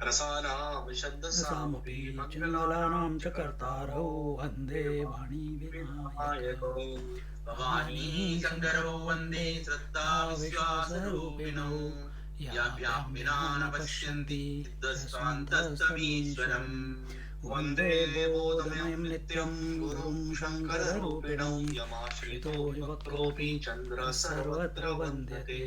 रसानां सामपि शब्दसामपि मङ्गलानां च मङ्गलानां कर्तारौ वन्दे वाणी विनायक विनायको भवानी भवानी शङ्करो शङ्करो वन्दे वन्दे श्रद्धा धा विश्वासरूपिणौ विश्वासरूपिणौ याभ्यां याभ्यां विना विना न न पश्यन्ति पश्यन्ति सिद्धस्वान्तस्तमीश्वरम् यस्वान्तस्तमीश्वरम् वन्दे वन्दे बोधमयं बोधमयं नित्यं नित्यं गुरुं गुरुं शङ्कररूपिणं शङ्कररूपिणं यमाश्रितो श्रितो हि हि वक्त्रोऽपि वक्रोऽपि चन्द्र सर्वत्र सर्वत्र वन्दते वन्द्यते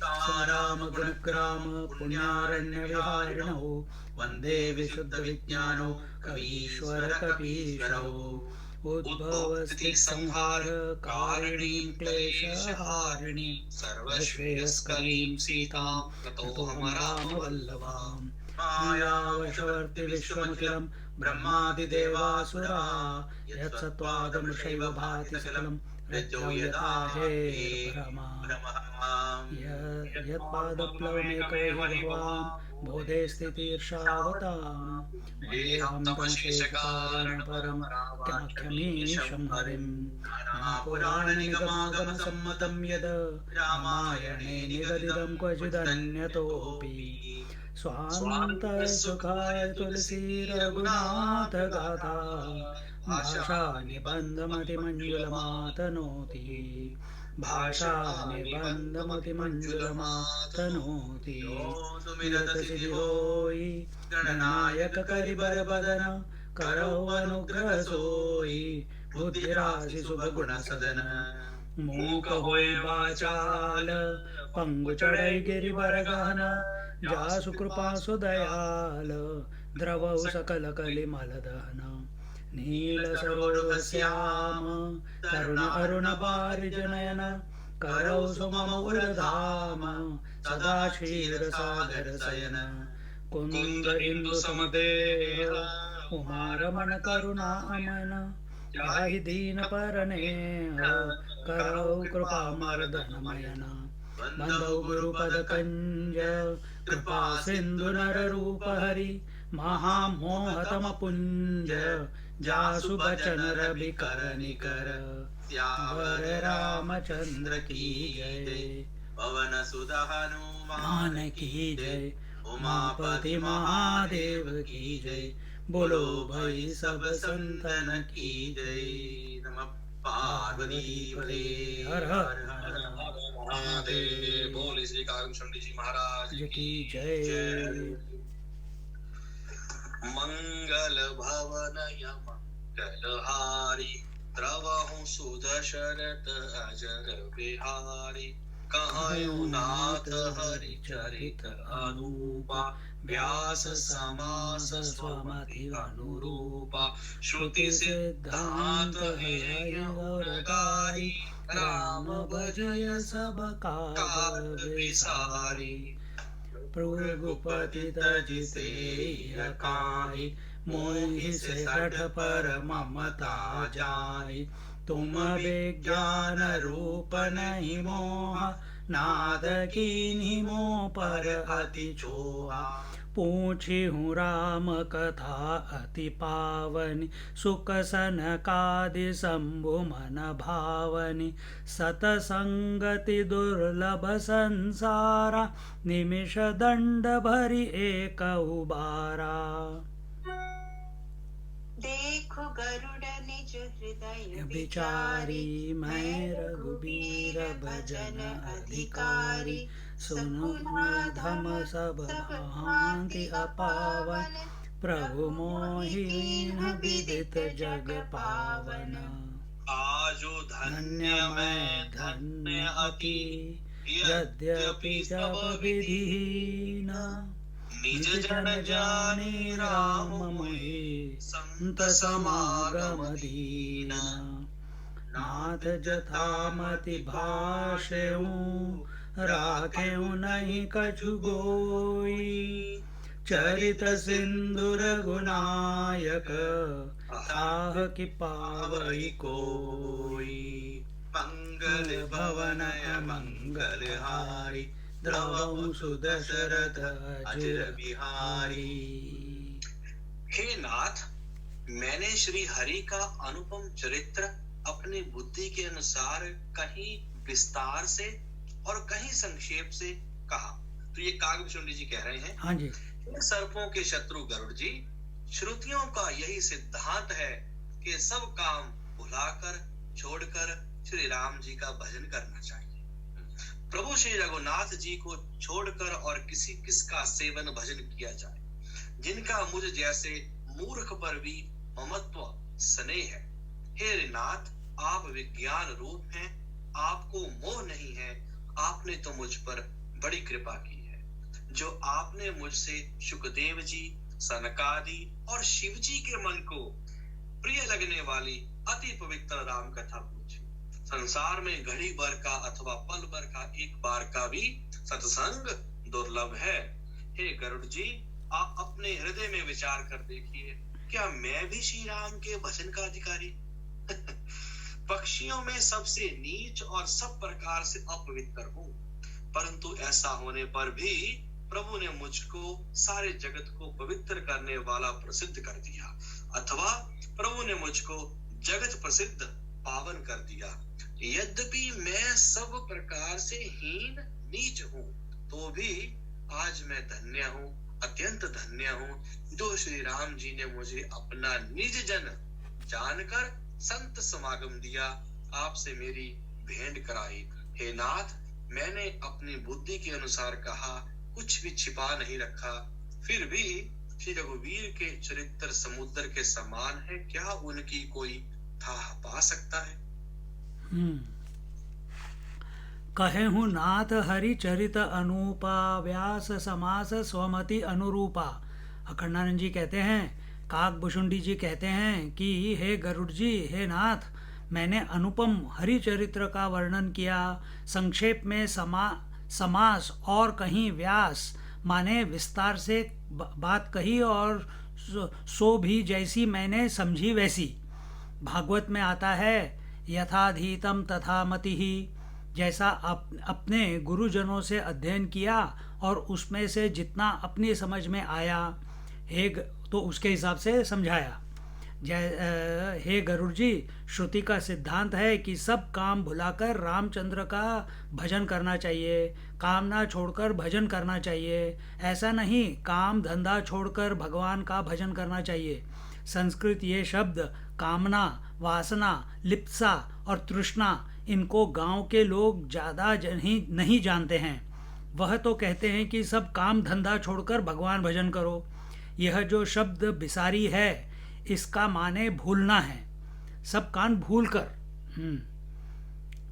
तारामगुणग्राम रामगुणग्राम पुण्यारण्यविहारिणौ पुण्यारण्यविहारिणौ वन्दे वन्दे विशुद्धविज्ञानौ विशुद्धविज्ञानौ कवीश्वर कवीश्वर कपीश्वरौ कपीश्वरौ उद्भवस्थितिसंहार उद्भवस्थितिसंहार कारिणीं कारिणीं क्लेशहारिणीं क्लेशहारिणीं सर्वश्रेयस्करीं सर्वश्रेयस्करीं सीतां सीतां ततोऽहं ततोऽहं रामवल्लभां रामवल्लभां मायावशवर्ति मायावशवर्ति विश्वमखिलं विश्वमखिलं ब्रह्मादिदेवासुरा ब्रह्मादिदेवासुरा यत्सत्त्वादमृषैव यत्सत्त्वादमृषैव भाति भाति सकलं सकलं रज्जौ रज्जौ यथा यथा हेर्भ्रमा हेर्भ्रमा यत्पादप्लवमेकैः बभवां बोधे स्थितिर्षावतां वन्देऽहं तमशेषकारणं परं क्षमीशं हरिं नानापुराणनिगमागमसम्मतं यद् रामायणे निगदितं क्वचिदन्यतोऽपि स्वान्तसुखाय तुलसीरघुनाथगाथा भाषानिबन्धमतिमञ्जुलमातनोति भाषानिबन्धमतिमञ्जुलमातनोति निरतसिद्धि गणनायक करिबरबदन करौ अनुग्रह सोई बुद्धिराशि शुभगुणसदन मूक होय वाचाल पंगु चढ़ै गिरिवर गहन जासु कृपा सुदयाल द्रवौ सकल कलिमल दहन नील सरोवर श्याम तरुण अरुण बारिजनयन करौ सुमम उरधाम सदा क्षीर सागर शयन कुंद इंदु समदेह उमारमण करुणा अमन जाहि दीन परनेह करौ कृपा मर्दन मयन बंधौ गुरुपद कंज कृपा सिंधु नर रूप हरि महामोहतम पुंज जासु बचन रवि कर निकर सियावर रामचंद्र की जय पवन सुत मान हनुमान की जय उमापति उमापति महादेव की जय बोलो भाई सब संतन की जय नमः पार्वती पते हर हर हर महादेव बोले श्री कागभूषण जी महाराज की जय मंगल भवनय मंगलहारी द्रवहु सुदशरथ अजर बिहारी कहु नाथ हरि चरित अनुपा व्यास समास स्वमति अनुरूपा श्रुति सिद्धांत हेय और गाई राम भजय सब काज विसारी भृगुपति तजिते अकाई मोहि से हठ पर ममता जाई तुम विज्ञान रूप नहीं मोह नाद कीन्ही मोह पर अति छोहा पूछी हूँ राम कथा अति पावनी सुख सनकादि शंभु मन भावनी सतसंगति दुर्लभ संसारा निमिष दंड भरी एक उबारा देखो गरुड़ निज हृदय विचारी मैं रघुबीर भजन अधिकारी सुनो धम सब भांति अपावन प्रभु मोहि विदित जग पावन आजो धन्य मैं धन्य अति यद्यपि जप विधि निज जन जाने राम मोहि संत समागम दीना नाथ जथा मति भाषेऊ राखेऊ नहीं कछु गोई चरित सिंधु रघुनायक आह कि पावई कोई मंगल भवनय मंगलहारी द्रवहु सुदशरथ अजर बिहारी। हे नाथ, मैंने श्री हरि का अनुपम चरित्र अपने बुद्धि के अनुसार कहीं विस्तार से और कहीं संक्षेप से कहा। तो ये कागभूषण जी कह रहे हैं, हाँ जी, हे सर्पों के शत्रु गरुड़ जी, श्रुतियों का यही सिद्धांत है कि सब काम भुलाकर छोड़कर श्री राम जी का भजन करना चाहिए। प्रभु श्री रघुनाथ जी को छोड़कर और किसी किसका सेवन भजन किया जाए, जिनका मुझ जैसे मूर्ख पर भी ममत्व स्नेह है। हे नाथ, आप विज्ञान रूप हैं, आपको मोह नहीं है। आपने तो मुझ पर बड़ी कृपा की है, जो आपने मुझसे शुकदेव जी, सनकादि और शिव जी के मन को प्रिय लगने वाली अति पवित्र राम कथा पूछी। संसार में घड़ी भर का अथवा पल भर का एक बार का भी सत्संग दुर्लभ है। हे गरुड़ जी, आप अपने हृदय में विचार कर देखिए, क्या मैं भी श्री राम के भजन का अधिकारी? पक्षियों में सबसे नीच और सब प्रकार से अपवित्र हूँ, परंतु ऐसा होने पर भी प्रभु ने मुझको सारे जगत को पवित्र करने वाला प्रसिद्ध कर दिया, अथवा प्रभु ने मुझको जगत प्रसिद्ध पावन कर दिया। यद्यपि मैं सब प्रकार से हीन नीच हूँ, तो भी आज मैं धन्य हूँ, अत्यंत धन्य हूँ, जो श्री राम जी ने मुझे अपना निज जन जानकर संत समागम दिया, आपसे मेरी भेंट कराई। हे नाथ, मैंने अपनी बुद्धि के अनुसार कहा, कुछ भी छिपा नहीं रखा। फिर भी श्री रघुवीर के चरित्र समुद्र के समान है, क्या उनकी कोई था पा सकता है? कहे हूँ नाथ हरि चरित अनुपा, व्यास समास स्वमति अनुरूपा। अखंडानंद जी कहते हैं, काकभूषुंडी जी कहते हैं कि हे गरुड़ जी, हे नाथ, मैंने अनुपम हरि चरित्र का वर्णन किया, संक्षेप में समास और कहीं व्यास माने विस्तार से बात कही, और सो भी जैसी मैंने समझी वैसी। भागवत में आता है, यथाधीतम तथा मतिहि, जैसा अपने गुरुजनों से अध्ययन किया और उसमें से जितना अपनी समझ में आया, तो उसके हिसाब से समझाया। हे गरुड़ जी, श्रुति का सिद्धांत है कि सब काम भुलाकर रामचंद्र का भजन करना चाहिए, कामना छोड़कर भजन करना चाहिए। ऐसा नहीं काम धंधा छोड़कर भगवान का भजन करना चाहिए। संस्कृत ये शब्द कामना, वासना, लिप्सा और तृष्णा, इनको गांव के लोग ज़्यादा नहीं जानते हैं। वह तो कहते हैं कि सब काम धंधा छोड़कर भगवान भजन करो। यह जो शब्द बिसारी है, इसका माने भूलना है, सब कान भूल कर।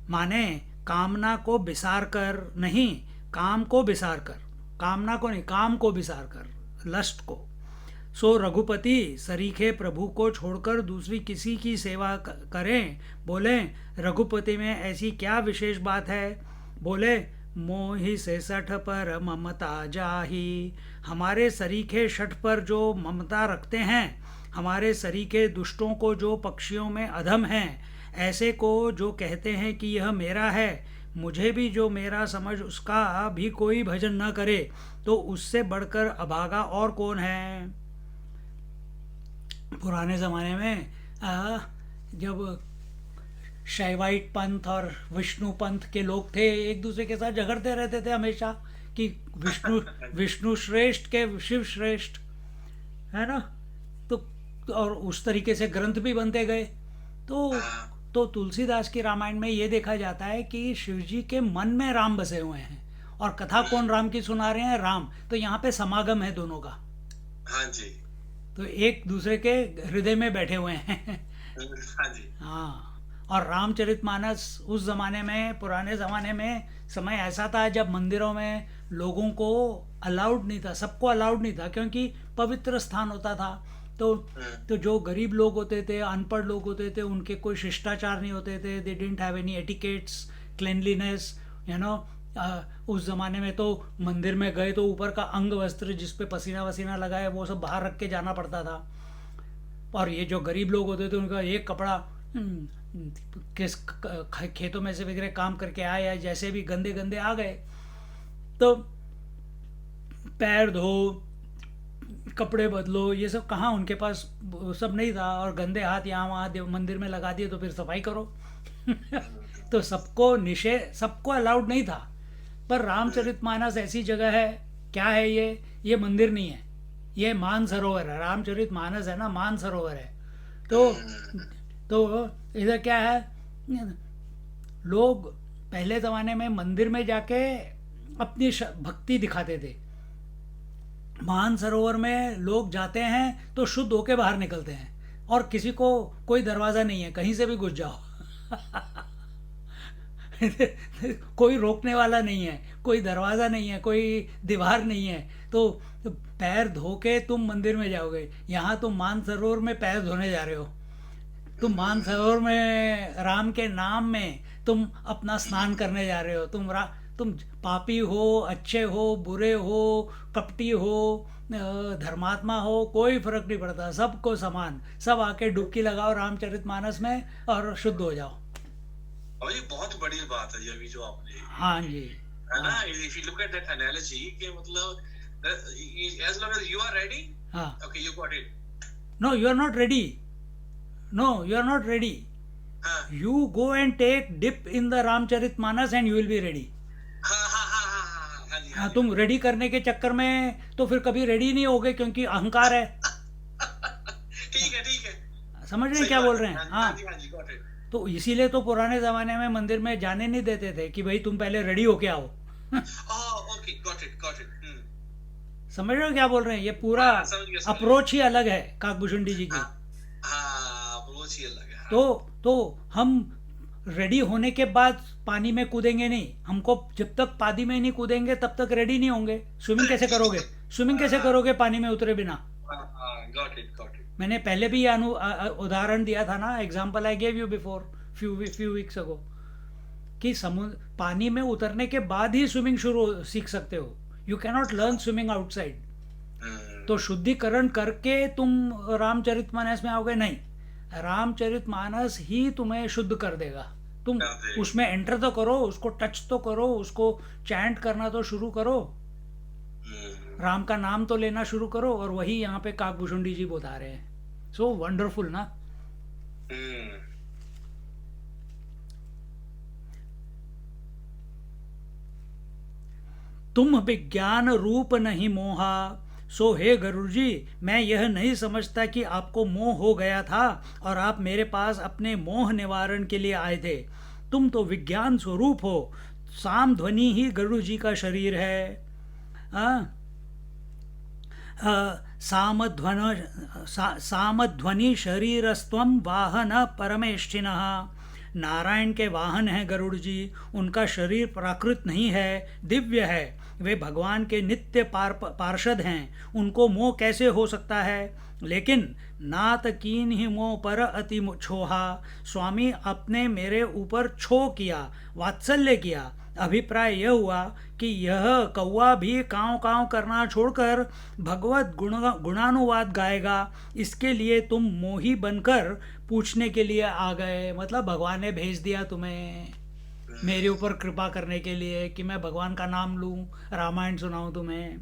माने कामना को बिसार कर नहीं, काम को बिसार कर, कामना को नहीं, काम को बिसार कर, लस्ट को। सो रघुपति सरीखे प्रभु को छोड़कर दूसरी किसी की सेवा करें। बोले, रघुपति में ऐसी क्या विशेष बात है? बोले, मोहि से सठ पर ममता जाही। हमारे सरीखे शठ पर जो ममता रखते हैं, हमारे सरीखे दुष्टों को जो पक्षियों में अधम हैं, ऐसे को जो कहते हैं कि यह मेरा है, मुझे भी जो मेरा समझ उसका भी कोई भजन न करे, तो उससे बढ़कर अभागा और कौन है? पुराने ज़माने में जब शैवाइट पंथ और विष्णु पंथ के लोग थे, एक दूसरे के साथ झगड़ते रहते थे हमेशा कि विष्णु श्रेष्ठ के शिव श्रेष्ठ, है ना। तो और उस तरीके से ग्रंथ भी बनते गए। तो तुलसीदास की रामायण में ये देखा जाता है कि शिव जी के मन में राम बसे हुए हैं, और कथा कौन राम की सुना रहे हैं? राम। तो यहाँ पे समागम है दोनों का। हाँ जी। तो एक दूसरे के हृदय में बैठे हुए हैं। हाँ जी। हाँ। और रामचरितमानस उस जमाने में, पुराने ज़माने में समय ऐसा था जब मंदिरों में लोगों को अलाउड नहीं था, सबको अलाउड नहीं था, क्योंकि पवित्र स्थान होता था। तो जो गरीब लोग होते थे, अनपढ़ लोग होते थे, उनके कोई शिष्टाचार नहीं होते थे। They didn't have any etiquettes, cleanliness, you know. उस ज़माने में तो मंदिर में गए तो ऊपर का अंग वस्त्र जिस पे पसीना वसीना लगा है वो सब बाहर रख के जाना पड़ता था। और ये जो गरीब लोग होते थे उनका एक कपड़ा किस खेतों में से वगैरह काम करके आए या जैसे भी गंदे गंदे आ गए, तो पैर धो, कपड़े बदलो, ये सब कहाँ उनके पास सब नहीं था। और गंदे हाथ यहाँ वहाँ मंदिर में लगा दिए तो फिर सफाई करो। तो सबको अलाउड नहीं था। पर रामचरितमानस ऐसी जगह है, क्या है ये मंदिर नहीं है, ये मानसरोवर है, रामचरित मानस है ना, मानसरोवर है। तो इधर क्या है, लोग पहले ज़माने में मंदिर में जाके अपनी भक्ति दिखाते थे। मानसरोवर में लोग जाते हैं तो शुद्ध होके बाहर निकलते हैं, और किसी को कोई दरवाज़ा नहीं है, कहीं से भी घुस जाओ। कोई रोकने वाला नहीं है, कोई दरवाज़ा नहीं है, कोई दीवार नहीं है, तो पैर धो के तुम मंदिर में जाओगे। यहाँ तुम मानसरोवर में पैर धोने जा रहे हो, तुम मानसरोवर में राम के नाम में तुम अपना स्नान करने जा रहे हो। तुम पापी हो, अच्छे हो, बुरे हो, कपटी हो, धर्मात्मा हो, कोई फर्क नहीं पड़ता, सबको समान। सब आके डुबकी लगाओ रामचरितमानस में और शुद्ध हो जाओ। और ये बहुत बड़ी बात है ये अभी जो आपने, हाँ जी, है ना, if you look at that analogy कि मतलब as long as you are ready, हाँ, okay, you got it. no you are not ready, no you are not ready, हाँ you go and take dip in the Ramcharitmanas and you will be ready. हाँ हाँ हाँ हाँ हाँ हाँ जी हाँ, तुम रेडी करने के चक्कर में तो फिर कभी रेडी नहीं होगे, क्योंकि अहंकार है। ठीक है, समझ रहे हैं सही क्या बात बोल है, रहे हैं? हाँ हाँ, जी हाँ जी, got it. तो इसीलिए तो पुराने ज़माने में मंदिर में जाने नहीं देते थे कि भाई तुम पहले रेडी होके आओ। Oh, okay, got it. समझ रहे हो क्या बोल रहे हैं? ये पूरा हाँ, समझ गया। अप्रोच ही अलग है काकभूषुंडी जी की। हाँ, अप्रोच ही अलग है। तो हम रेडी होने के बाद पानी में कूदेंगे नहीं। हमको जब तक पानी में नहीं कूदेंगे तब तक रेडी नहीं होंगे। स्विमिंग कैसे करोगे? स्विमिंग कैसे करोगे पानी में उतरे बिना? Got it. मैंने पहले भी उदाहरण दिया था ना, example I gave you before few weeks ago, कि समुद्र पानी में उतरने के बाद ही स्विमिंग सीख सकते हो। You cannot learn swimming outside. तो शुद्धिकरण करके तुम रामचरितमानस में आओगे नहीं, रामचरितमानस ही तुम्हें शुद्ध कर देगा। तुम उसमें एंटर तो करो, उसको टच तो करो, उसको चैंट करना तो शुरू करो, राम का नाम तो लेना शुरू करो। और वही यहाँ पे काकभूषुंडी जी बता रहे हैं। सो वंडरफुल ना। तुम विज्ञान रूप नहीं मोहा, सो हे गरुड़ जी, मैं यह नहीं समझता कि आपको मोह हो गया था और आप मेरे पास अपने मोह निवारण के लिए आए थे। तुम तो विज्ञान स्वरूप हो। साम ध्वनि ही गरुड़ जी का शरीर है। सामध्वनि शरीरस्त्वं वाहन परमेष्ठिनः। नारायण के वाहन हैं गरुड़ जी। उनका शरीर प्राकृत नहीं है, दिव्य है। वे भगवान के नित्य पार्षद हैं। उनको मोह कैसे हो सकता है? लेकिन नात कीन ही मोह पर अति छोहा। स्वामी आपने मेरे ऊपर छो किया, वात्सल्य किया। अभिप्राय यह हुआ कि यह कौवा भी काँव काँव करना छोड़कर भगवत गुणानुवाद गाएगा। इसके लिए तुम मोही बनकर पूछने के लिए आ गए। मतलब भगवान ने भेज दिया तुम्हें मेरे ऊपर कृपा करने के लिए कि मैं भगवान का नाम लूं, रामायण सुनाऊं तुम्हें।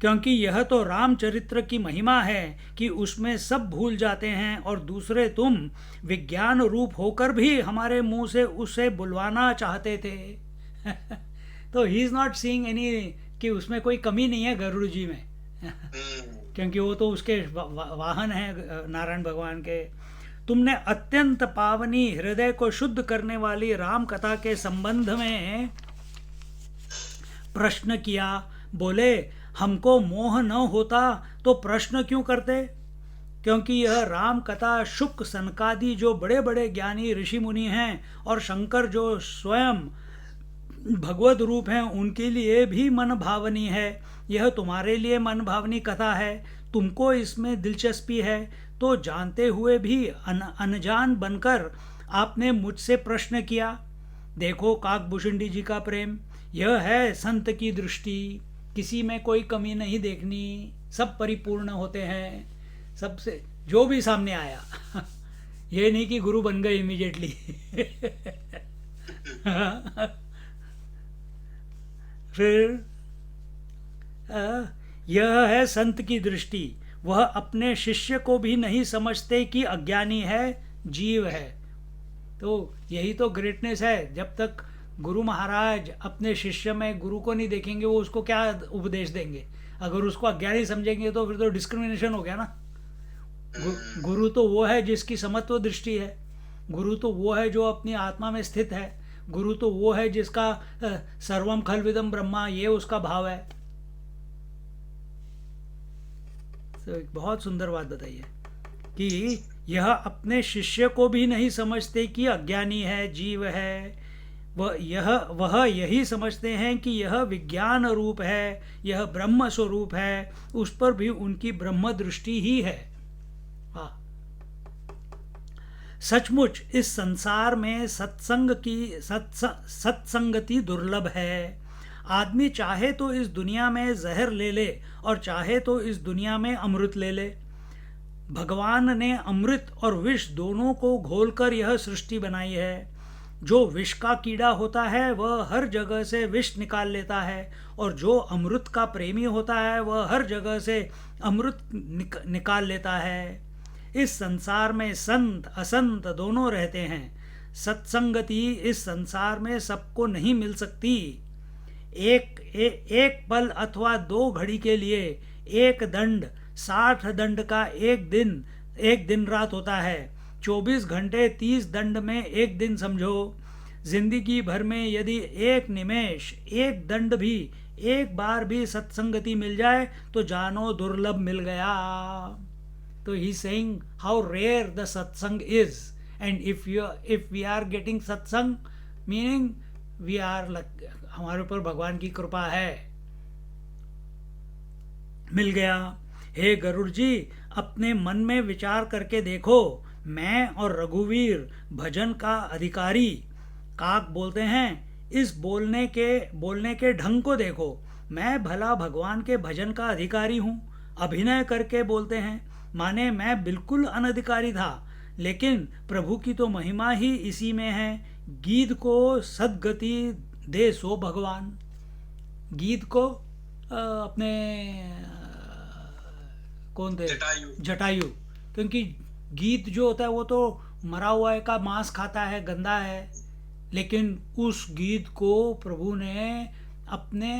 क्योंकि यह तो रामचरित्र की महिमा है कि उसमें सब भूल जाते हैं, और दूसरे तुम विज्ञान रूप होकर भी हमारे मुंह से उसे बुलवाना चाहते थे। तो he is not seeing any कि उसमें कोई कमी नहीं है गरुड़ जी में। क्योंकि वो तो उसके वाहन हैं नारायण भगवान के। तुमने अत्यंत पावनी हृदय को शुद्ध करने वाली राम कथा के संबंध में प्रश्न किया। बोले, हमको मोह न होता तो प्रश्न क्यों करते? क्योंकि यह राम कथा शुक सनकादि जो बड़े बड़े ज्ञानी ऋषि मुनि हैं और शंकर जो स्वयं भगवत रूप हैं उनके लिए भी मन भावनी है। यह तुम्हारे लिए मन भावनी कथा है। तुमको इसमें दिलचस्पी है तो जानते हुए भी अनजान बनकर आपने मुझसे प्रश्न किया। देखो काकभूषुंडी जी का प्रेम, यह है संत की दृष्टि। किसी में कोई कमी नहीं देखनी, सब परिपूर्ण होते हैं। सबसे जो भी सामने आया ये नहीं कि गुरु बन गए इमीडिएटली। फिर यह है संत की दृष्टि। वह अपने शिष्य को भी नहीं समझते कि अज्ञानी है, जीव है। तो यही तो ग्रेटनेस है। जब तक गुरु महाराज अपने शिष्य में गुरु को नहीं देखेंगे वो उसको क्या उपदेश देंगे? अगर उसको अज्ञानी समझेंगे तो फिर तो डिस्क्रिमिनेशन हो गया ना। गुरु तो वो है जिसकी समत्व दृष्टि है, गुरु तो वो है जो अपनी आत्मा में स्थित है, गुरु तो वो है जिसका सर्वम खलविदम ब्रह्मा, ये उसका भाव है। तो एक बहुत सुंदर बात बताई है कि यह अपने शिष्य को भी नहीं समझते कि अज्ञानी है, जीव है, वह यही समझते हैं कि यह विज्ञान रूप है, यह ब्रह्म स्वरूप है, उस पर भी उनकी ब्रह्म दृष्टि ही है। सचमुच इस संसार में सत्संगति दुर्लभ है। आदमी चाहे तो इस दुनिया में जहर ले ले और चाहे तो इस दुनिया में अमृत ले ले। भगवान ने अमृत और विष दोनों को घोलकर यह सृष्टि बनाई है। जो विष का कीड़ा होता है वह हर जगह से विष निकाल लेता है, और जो अमृत का प्रेमी होता है वह हर जगह से अमृत निकाल लेता है। इस संसार में संत असंत दोनों रहते हैं। सत्संगति इस संसार में सबको नहीं मिल सकती। एक पल अथवा 2 घड़ी के लिए एक दंड 60 दंड का एक दिन रात होता है। 24 घंटे 30 दंड में एक दिन समझो। जिंदगी भर में यदि एक निमेष, एक दंड भी, एक बार भी सत्संगति मिल जाए तो जानो दुर्लभ मिल गया। तो he is saying how rare the satsang is, and if we are getting satsang, meaning we are like, हमारे ऊपर भगवान की कृपा है, मिल गया। हे गरुड़ जी, अपने मन में विचार करके देखो, मैं और रघुवीर भजन का अधिकारी। काक बोलते हैं, इस बोलने के ढंग को देखो, मैं भला भगवान के भजन का अधिकारी हूँ। अभिनय करके बोलते हैं, माने मैं बिल्कुल अनधिकारी था, लेकिन प्रभु की तो महिमा ही इसी में है। गीत को सद्गति दे सो भगवान। गीत को अपने कौन थे? जटायु। क्योंकि गीत जो होता है वो तो मरा हुआ का मांस खाता है, गंदा है, लेकिन उस गीत को प्रभु ने अपने,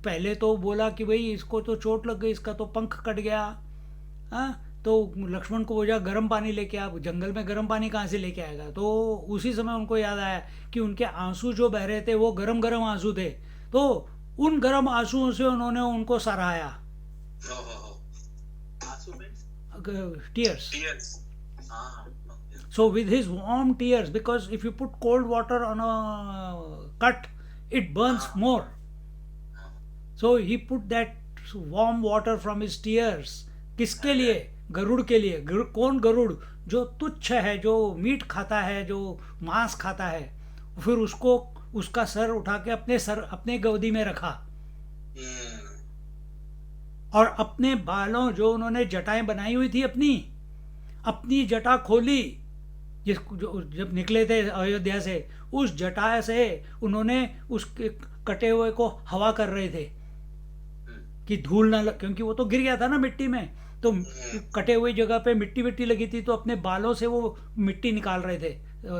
पहले तो बोला कि भाई इसको तो चोट लग गई, इसका तो पंख कट गया। तो लक्ष्मण को बोला गर्म पानी लेके आ। जंगल में गर्म पानी कहाँ से लेके आएगा? तो उसी समय उनको याद आया कि उनके आंसू जो बह रहे थे वो गरम गरम आंसू थे, तो उन गरम आंसुओं से उन्होंने उनको सराहाया। Tears. So with his warm tears, because if you put cold water on a cut, it burns more. So he put that warm water from his tears. किसके लिए? गरुड़ के लिए। कौन गरुड़? जो तुच्छ है, जो मीट खाता है, जो मांस खाता है। फिर उसको उसका सर उठा के अपने गोदी में रखा, और अपने बालों, जो उन्होंने जटाएं बनाई हुई थी, अपनी जटा खोली, जब निकले थे अयोध्या से, उस जटा से उन्होंने उसके कटे हुए को हवा कर रहे थे कि धूल ना क्योंकि वो तो गिर गया था ना मिट्टी में, तो कटे हुए जगह पे मिट्टी लगी थी, तो अपने बालों से वो मिट्टी निकाल रहे थे,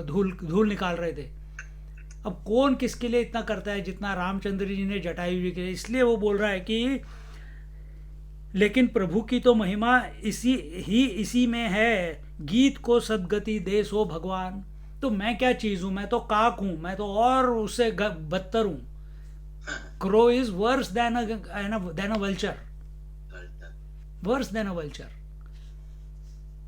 धूल निकाल रहे थे। अब कौन किसके लिए इतना करता है जितना रामचंद्र जी ने जटायु जी के लिए। इसलिए वो बोल रहा है कि लेकिन प्रभु की तो महिमा इसी में है। गीत को सद्गति दे सो भगवान। तो मैं क्या चीज हूं? मैं तो काक हूं, मैं तो और उससे बदतर हूं। Crow is worse than a vulture. Worse than a vulture.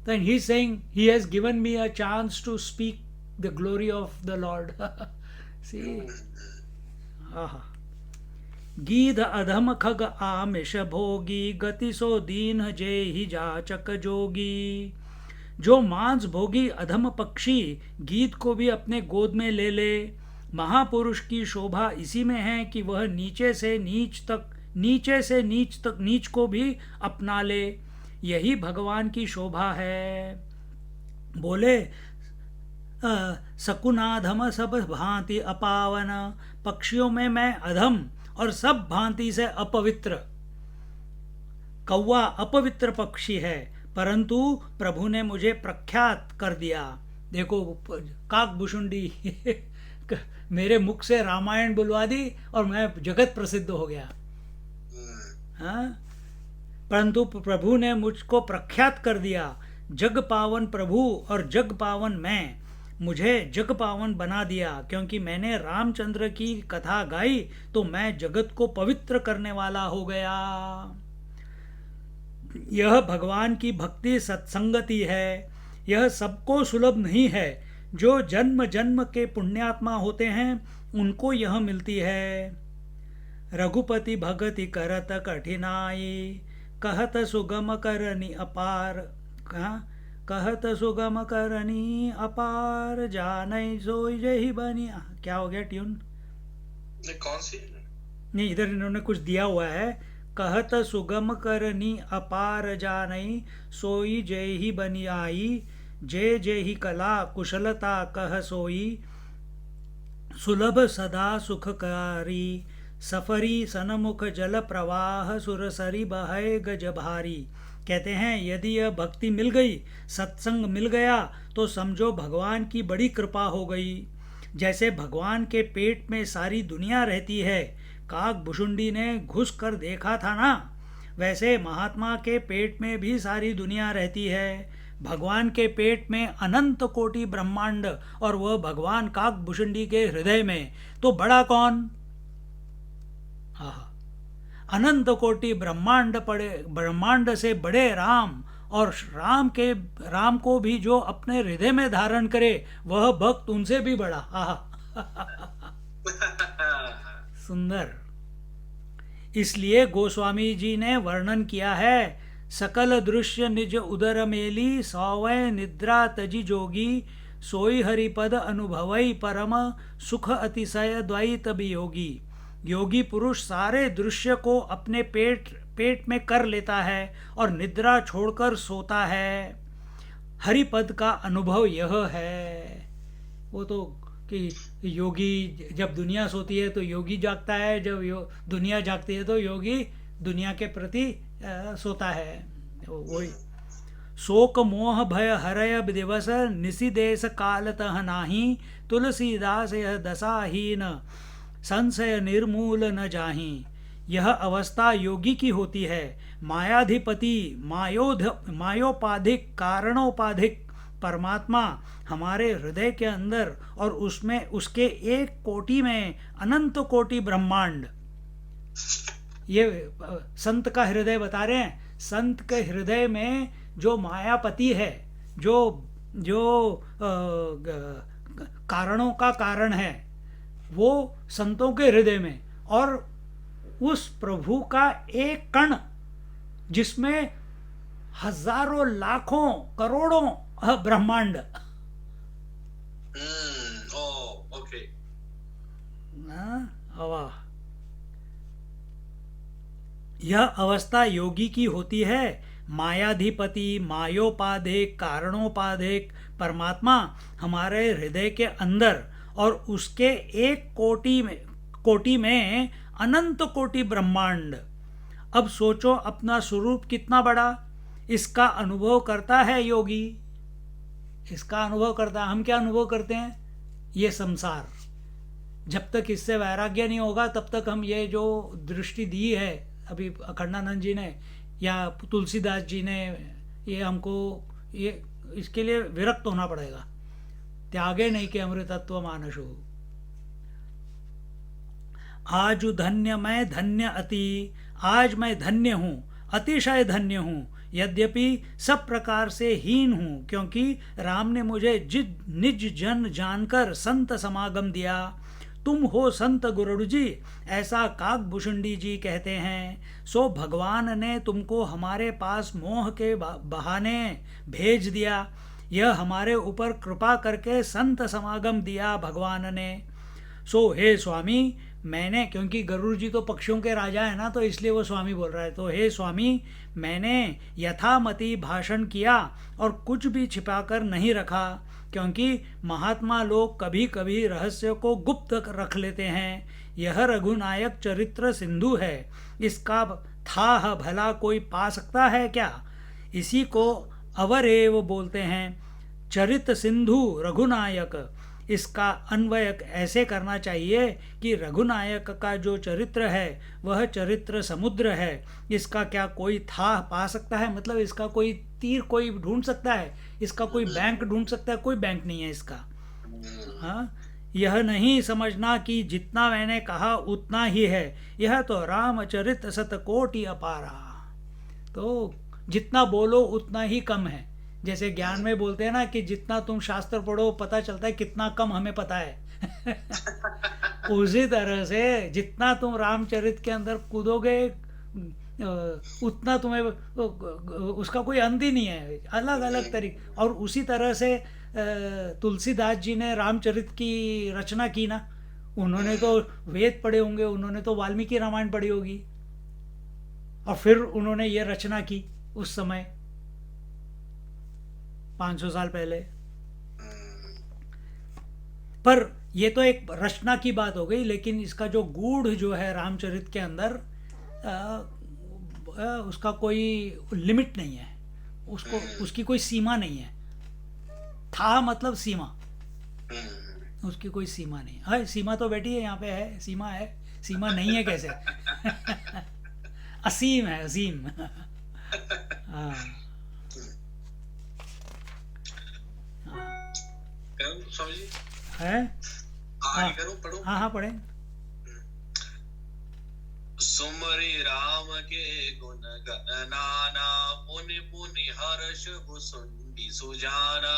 Then he's saying he has given me a chance to speak the glory of the Lord. See? गीध अधम खग आमिष भोगी, गति सो दीन जे ही जाचक जोगी। जो मांस भोगी अधम पक्षी गीत को भी अपने गोद में ले ले। महापुरुष की शोभा इसी में है कि वह नीचे से नीच को भी अपना ले। यही भगवान की शोभा है। बोले सकुनाधम सब भांति अपावन। पक्षियों में मैं अधम और सब भांति से अपवित्र। कौवा अपवित्र पक्षी है, परंतु प्रभु ने मुझे प्रख्यात कर दिया। देखो काकभुशुंडी मेरे मुख से रामायण बुलवा दी और मैं जगत प्रसिद्ध हो गया। हाँ, परंतु प्रभु ने मुझको प्रख्यात कर दिया। जग पावन प्रभु और जग पावन मैं, मुझे जग पावन बना दिया, क्योंकि मैंने रामचंद्र की कथा गाई तो मैं जगत को पवित्र करने वाला हो गया। यह भगवान की भक्ति सत्संगति है। यह सबको सुलभ नहीं है। जो जन्म जन्म के पुण्यात्मा होते हैं उनको यह मिलती है। रघुपति भगति करत कठिनाई, कहत सुगम करनी अपार, कहत सुगम करनी अपार, जानई सोई जही बनी। क्या हो गया ट्यून? कौन सी? नहीं, इधर इन्होंने कुछ दिया हुआ है। कहत सुगम करनी अपार, जानई सोई जय ही बनी आई, जय जय ही कला कुशलता कह सोई, सुलभ सदा सुखकारी, सफरी सनमुख जल प्रवाह, सुरसरी बहय गज भारी। कहते हैं यदि यह भक्ति मिल गई, सत्संग मिल गया, तो समझो भगवान की बड़ी कृपा हो गई। जैसे भगवान के पेट में सारी दुनिया रहती है, काक भुशुंडी ने घुस कर देखा था ना, वैसे महात्मा के पेट में भी सारी दुनिया रहती है। भगवान के पेट में अनंत कोटि ब्रह्मांड, और वह भगवान काक भुशुंडी के हृदय में, तो बड़ा कौन? अनंत कोटि ब्रह्मांड पड़े, ब्रह्मांड से बड़े राम, और राम को भी जो अपने हृदय में धारण करे वह भक्त उनसे भी बड़ा। सुंदर। इसलिए गोस्वामी जी ने वर्णन किया है, सकल दृश्य निज उदर मेली, सौवय निद्रा तजी जोगी, सोई हरिपद अनुभवई परम, सुख अतिशय द्वैत वियोगी। योगी पुरुष सारे दृश्य को अपने पेट में कर लेता है और निद्रा छोड़कर सोता है। हरिपद का अनुभव यह है। वो तो कि योगी जब दुनिया सोती है तो योगी जागता है, जब दुनिया जागती है तो योगी दुनिया के प्रति सोता है। वही शोक मोह भय हरय दिवस, निसी देश कालतः नाही, तुलसीदास यह दशाहीन, संशय निर्मूल न जाही। यह अवस्था योगी की होती है। मायाधिपति मायोपाधिक कारणोपाधिक परमात्मा हमारे हृदय के अंदर और उसमें उसके एक कोटि में अनंत कोटि ब्रह्मांड। ये संत का हृदय बता रहे हैं। संत के हृदय में जो मायापति है, जो कारणों का कारण है, वो संतों के हृदय में, और उस प्रभु का एक कण जिसमें हजारों लाखों करोड़ों ब्रह्मांड। ओके। यह अवस्था योगी की होती है। मायाधिपति मायोपाधिक कारणोपाधिक परमात्मा हमारे हृदय के अंदर और उसके एक कोटि में अनंत कोटि ब्रह्मांड। अब सोचो अपना स्वरूप कितना बड़ा, इसका अनुभव करता है योगी। इसका अनुभव करता है। हम क्या अनुभव करते हैं? ये संसार। जब तक इससे वैराग्य नहीं होगा तब तक हम ये जो दृष्टि दी है अभी अखंडानंद जी ने या तुलसीदास जी ने, ये हमको ये इसके लिए विरक्त होना पड़ेगा। त्यागे नहीं कि अमृतत्व मानसु। आज धन्य मैं धन्य अति, आज मैं धन्य हूँ, अतिशय धन्य हूँ, यद्यपि सब प्रकार से हीन हूँ, क्योंकि राम ने मुझे निज जन जानकर संत समागम दिया। तुम हो संत गुरुड़ जी, ऐसा काक भुशुंडी जी कहते हैं। सो भगवान ने तुमको हमारे पास मोह के बहाने भेज दिया। यह हमारे ऊपर कृपा करके संत समागम दिया भगवान ने। सो हे स्वामी, मैंने, क्योंकि गरुड़ जी तो पक्षियों के राजा है ना, तो इसलिए वो स्वामी बोल रहा है। तो हे स्वामी, मैंने यथामति भाषण किया और कुछ भी छिपाकर नहीं रखा, क्योंकि महात्मा लोग कभी कभी रहस्य को गुप्त रख लेते हैं। यह रघुनायक चरित्र सिंधु है, इसका था भला कोई पा सकता है क्या? इसी को अवरेव बोलते हैं। चरित सिंधु रघुनायक, इसका अन्वय ऐसे करना चाहिए कि रघुनायक का जो चरित्र है वह चरित्र समुद्र है, इसका क्या कोई था पा सकता है, मतलब इसका कोई तीर कोई ढूंढ सकता है, इसका कोई बैंक ढूंढ सकता है, कोई बैंक नहीं है इसका। हाँ, यह नहीं समझना कि जितना मैंने कहा उतना ही है, यह तो रामचरित शतकोटि अपारा। तो जितना बोलो उतना ही कम है। जैसे ज्ञान में बोलते हैं ना कि जितना तुम शास्त्र पढ़ो पता चलता है कितना कम हमें पता है। उसी तरह से जितना तुम रामचरित के अंदर कूदोगे उतना तुम्हें उसका कोई अंत ही नहीं है, अलग अलग तरीके। और उसी तरह से तुलसीदास जी ने रामचरित की रचना की ना, उन्होंने तो वेद पढ़े होंगे, उन्होंने तो वाल्मीकि रामायण पढ़ी होगी, और फिर उन्होंने ये रचना की उस समय 500 साल पहले। पर ये तो एक रचना की बात हो गई, लेकिन इसका जो गूढ़ जो है रामचरित के अंदर उसका कोई लिमिट नहीं है, उसको उसकी कोई सीमा नहीं है। था मतलब सीमा, उसकी कोई सीमा नहीं है। सीमा तो बेटी है यहाँ पे है, सीमा है, सीमा नहीं है कैसे? असीम है, असीम। हाँ है। हाँ हाँ पढ़े। सुमरि राम के गुण गणनाना, पुनि पुनि हर्ष भुसुंडी सुजाना।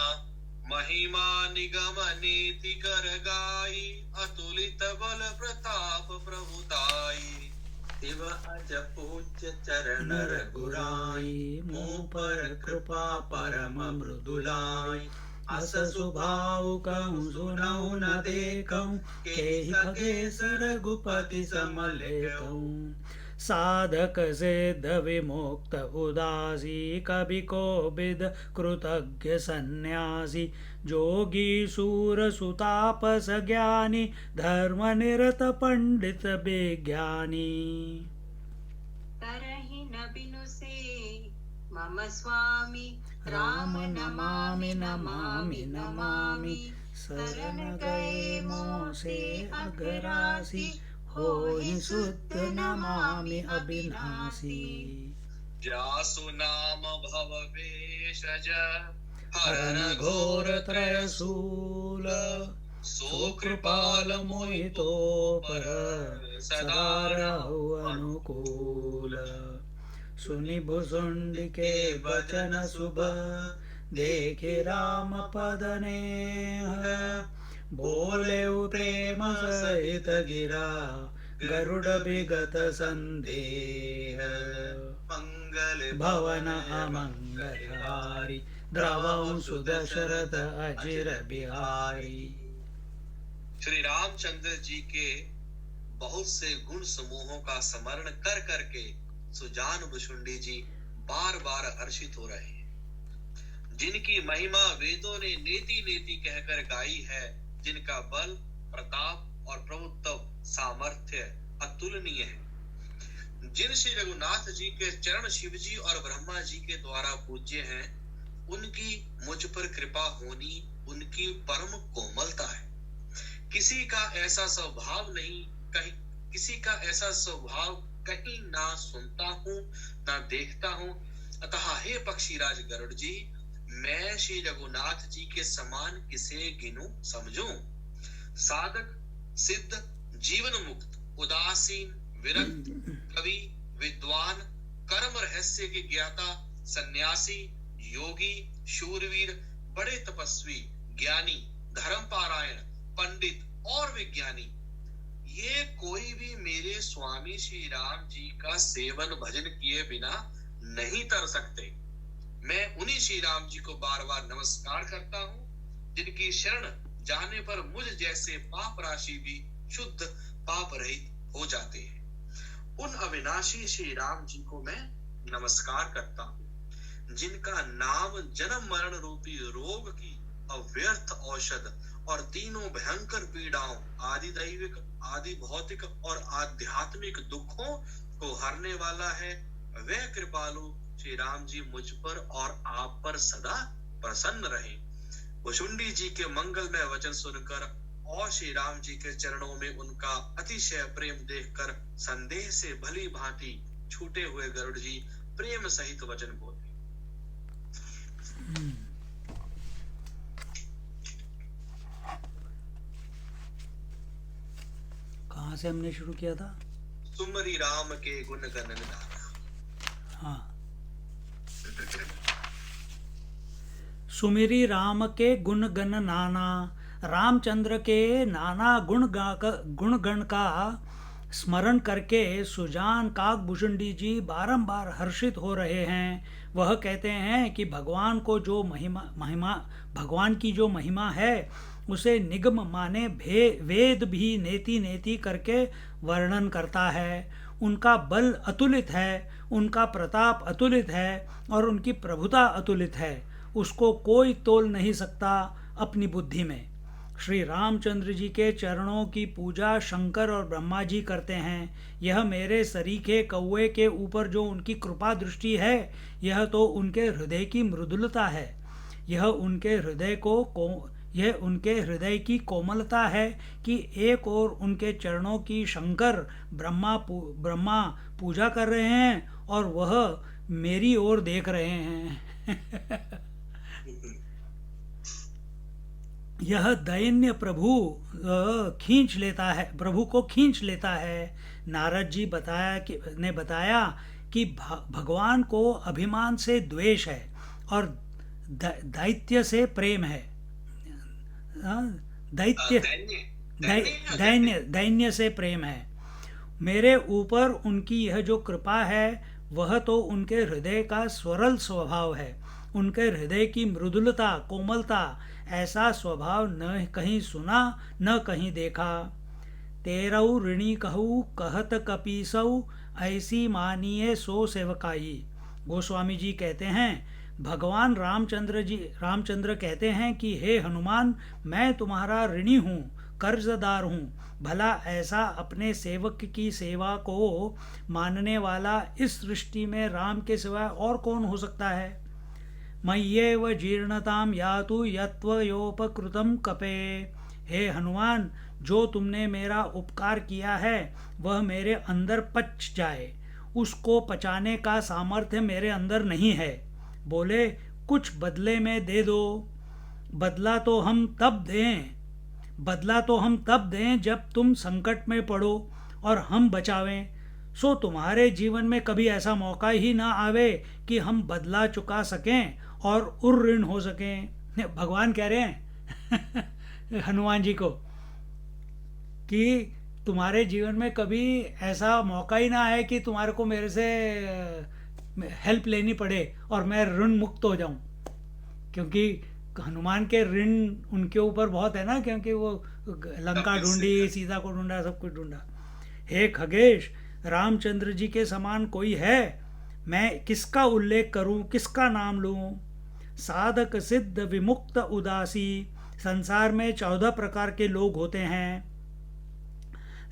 महिमा निगम नीति कर गाई, अतुलित बल प्रताप प्रभुताई। शिव अज पूज्य चरण रघुराई, मुँह पर कृपा परम मृदुलाई। अस स्वभाव कहूँ सुनऊ न देखऊँ, केहि खगेश रघुपति समलेखऊँ। साधक सिद्ध विमुक्त उदासी, कवि कोविद कृतज्ञ सन्यासी। जोगी सूर सुतापस ज्ञानी, धर्म निरत पंडित विज्ञानी। तरहि न बिनु से मम स्वामी, राम नमामि नमामि नमामि। शरण गए मोह से अघरासी, होहि शुद्ध नमामि अविनाशी। जासु नाम भव भेषज, हरन घोर त्रयशूल। सो कृपाल मोहितो पर, सदा रहु अनुकूल। सुनि भुसुंडी के वचन शुभ, देखे राम पद नेह। बोले प्रेम सहित गिरा, गरुड़ विगत संदेह। मंगल भवन अमंगल हारी, द्रवहु सुदशरथ अजिर बिहारी। श्री रामचंद्र जी के बहुत से गुण समूहों का स्मरण कर करके सुजान भुसुंडी जी बार बार हर्षित हो रहे हैं। जिनकी महिमा वेदों ने नेति नेति कहकर गाई है, जिनका बल प्रताप और प्रभुत्व सामर्थ्य अतुलनीय है। जिन श्री रघुनाथ जी के चरण शिव जी और ब्रह्मा जी के द्वारा पूज्य हैं, उनकी मुझ पर कृपा होनी उनकी परम कोमलता है। किसी का ऐसा स्वभाव नहीं, कहीं किसी का ऐसा स्वभाव कहीं ना सुनता हूँ ना देखता हूँ। अतः हे पक्षीराज गरुड़ जी, मैं श्री रघुनाथ जी के समान किसे गिनूं समझूं। साधक सिद्ध जीवन मुक्त उदासीन विरक्त कवि विद्वान कर्म रहस्य के ज्ञाता सन्यासी योगी शूरवीर बड़े तपस्वी ज्ञानी धर्मपारायण पंडित और विज्ञानी, ये कोई भी मेरे स्वामी श्री राम जी का सेवन भजन किए बिना नहीं तर सकते। मैं उन्हीं श्री राम जी को बार बार नमस्कार करता हूँ, जिनकी शरण जाने पर मुझ जैसे पाप राशि भी शुद्ध पाप रहित हो जाते हैं। उन अविनाशी श्री राम जी को मैं नमस्कार करता हूँ, जिनका नाम जन्म मरण रूपी रोग की अव्यर्थ औषध और तीनों भयंकर पीड़ाओं आदि दैविक आदि भौतिक और आध्यात्मिक दुखों को हरने वाला है। वह कृपालु श्री राम जी मुझ पर और आप पर सदा प्रसन्न रहे। भुशुंडी जी के मंगलमय वचन सुनकर और श्री राम जी के चरणों में उनका अतिशय प्रेम देखकर संदेह से भली भांति छूटे हुए गरुड़ जी प्रेम सहित वचन बोले। कहाँ से हमने शुरू किया था? सुमरी राम के गुण गण निधाना। हाँ, सुमिरी राम के गुण गण नाना, रामचंद्र के नाना गुण गण का स्मरण करके सुजान काकभूषुंडी जी बारंबार हर्षित हो रहे हैं। वह कहते हैं कि भगवान को जो भगवान की जो महिमा है उसे निगम माने वेद भी नेति नेति करके वर्णन करता है। उनका बल अतुलित है, उनका प्रताप अतुलित है और उनकी प्रभुता अतुलित है। उसको कोई तोल नहीं सकता अपनी बुद्धि में। श्री रामचंद्र जी के चरणों की पूजा शंकर और ब्रह्मा जी करते हैं। यह मेरे सरीखे कौवे के ऊपर जो उनकी कृपा दृष्टि है, यह तो उनके हृदय की मृदुलता है। यह उनके हृदय की कोमलता है कि एक ओर उनके चरणों की शंकर ब्रह्मा पूजा कर रहे हैं और वह मेरी ओर देख रहे हैं। यह दैन्य प्रभु को खींच लेता है। नारद जी ने बताया कि भगवान को अभिमान से द्वेष है और दैत्य से प्रेम है। दैन्य से प्रेम है। मेरे ऊपर उनकी यह जो कृपा है वह तो उनके हृदय का स्वरल स्वभाव है। उनके हृदय की मृदुलता कोमलता, ऐसा स्वभाव न कहीं सुना न कहीं देखा। तेरऊ ऋणी कहू कहत कपीसऊ, ऐसी मानिए सो सेवकाई। गोस्वामी जी कहते हैं, भगवान रामचंद्र कहते हैं कि हे हनुमान, मैं तुम्हारा ऋणी हूँ, कर्जदार हूँ। भला ऐसा अपने सेवक की सेवा को मानने वाला इस सृष्टि में राम के सिवाय और कौन हो सकता है। मय्येव जीर्णताम यातु यत्त्वयोपकृतं कपे। हे हनुमान, जो तुमने मेरा उपकार किया है वह मेरे अंदर पच जाए, उसको पचाने का सामर्थ्य मेरे अंदर नहीं है। बोले, कुछ बदले में दे दो। बदला तो हम तब दें जब तुम संकट में पड़ो और हम बचावें। सो तुम्हारे जीवन में कभी ऐसा मौका ही ना आवे कि हम बदला चुका सकें और उर्ऋण हो सकें। भगवान कह रहे हैं हनुमान जी को कि तुम्हारे जीवन में कभी ऐसा मौका ही ना आए कि तुम्हारे को मेरे से हेल्प लेनी पड़े और मैं ऋण मुक्त हो जाऊं। क्योंकि हनुमान के ऋण उनके ऊपर बहुत है ना, क्योंकि वो लंका ढूंढी, सीता को ढूंढा, सब कुछ ढूंढा। हे खगेश, रामचंद्र जी के समान कोई है? मैं किसका उल्लेख करूं, किसका नाम लूं? साधक सिद्ध विमुक्त उदासी। संसार में 14 प्रकार के लोग होते हैं।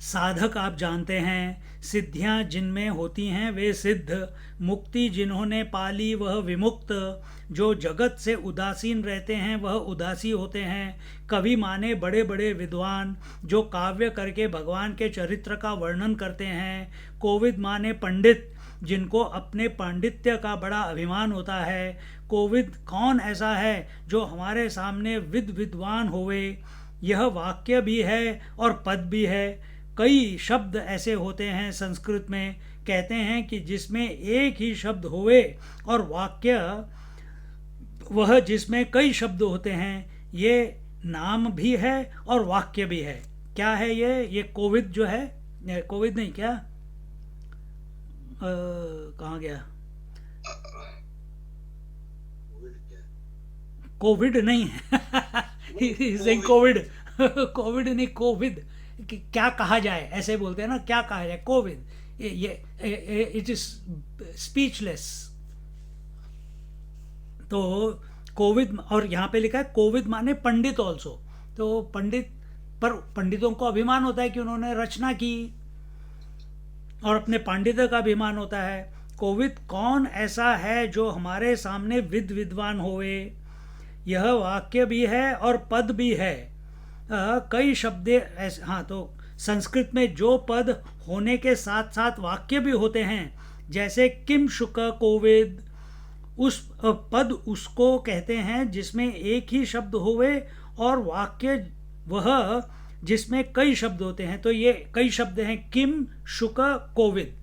साधक आप जानते हैं, सिद्धियां जिनमें होती हैं वे सिद्ध, मुक्ति जिन्होंने पाली वह विमुक्त। जो जगत से उदासीन रहते हैं वह उदासी होते हैं। कवि माने बड़े बड़े विद्वान जो काव्य करके भगवान के चरित्र का वर्णन करते हैं। कोविद माने पंडित जिनको अपने पांडित्य का बड़ा अभिमान होता है। कोविद कौन ऐसा है जो हमारे सामने विद्वान होवे। यह वाक्य भी है और पद भी है। कई शब्द ऐसे होते हैं संस्कृत में, कहते हैं कि जिसमें एक ही शब्द होवे और वाक्य वह जिसमें कई शब्द होते हैं। ये नाम भी है और वाक्य भी है। क्या है ये कोविद जो है, कोविद नहीं क्या, कहाँ गया, कोविड नहीं है कोविड कोविड नहीं, कोविद क्या कहा जाए, ऐसे बोलते हैं ना, क्या कहा जाए, कोविद। ये इट इज स्पीचलेस। तो कोविद, और यहाँ पे लिखा है कोविद माने पंडित ऑल्सो। तो पंडित, पर पंडितों को अभिमान होता है कि उन्होंने रचना की और अपने पांडित्य का अभिमान होता है। कोविद कौन ऐसा है जो हमारे सामने विद्वान होवे। यह वाक्य भी है और पद भी है। कई शब्द ऐसे, हाँ, तो संस्कृत में जो पद होने के साथ साथ वाक्य भी होते हैं, जैसे किम शुक कोविद, उस पद उसको कहते हैं जिसमें एक ही शब्द होवे, और वाक्य वह जिसमें कई शब्द होते हैं। तो ये कई शब्द हैं, किम शुक कोविद,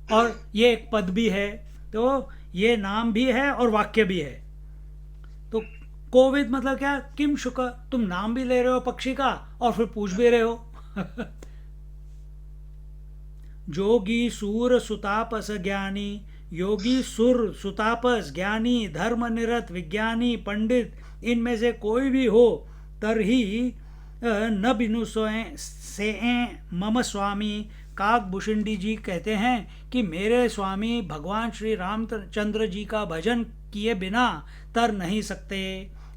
और ये एक पद भी है। तो ये नाम भी है और वाक्य भी है। तो कोविद मतलब क्या? किम शुक, तुम नाम भी ले रहे हो पक्षी का और फिर पूछ भी रहे हो। जोगी सूर सुतापस ज्ञानी, योगी सुर सुतापस ज्ञानी धर्म निरत विज्ञानी पंडित, इनमें से कोई भी हो तरही न बिनु से मम स्वामी। काकभूषुंडी जी कहते हैं कि मेरे स्वामी भगवान श्री रामचंद्र जी का भजन किए बिना तर नहीं सकते।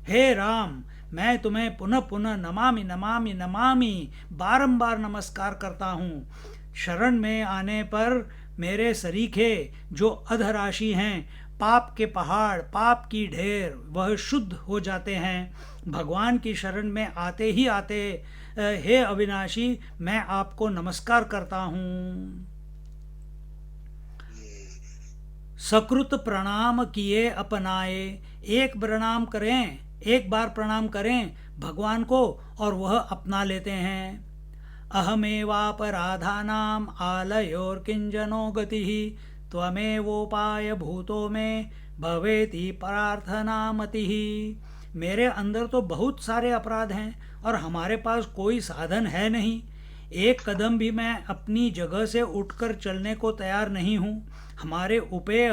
हे राम, मैं तुम्हें पुनः पुनः नमामि नमामि नमामि बारंबार नमस्कार करता हूँ। शरण में आने पर मेरे सरीखे जो अधराशि हैं, पाप के पहाड़, पाप की ढेर, वह शुद्ध हो जाते हैं। भगवान की शरण में आते ही आते हे अविनाशी, मैं आपको नमस्कार करता हूँ। सकृत प्रणाम किए अपनाए, एक बार प्रणाम करें भगवान को और वह अपना लेते हैं। अहमेवापराधानाम आलयोर्किंजनो गतिः, त्वमेवोपाय भूतो में भवेति प्रार्थना मतिः। मेरे अंदर तो बहुत सारे अपराध हैं और हमारे पास कोई साधन है नहीं। एक कदम भी मैं अपनी जगह से उठकर चलने को तैयार नहीं हूँ। हमारे उपेय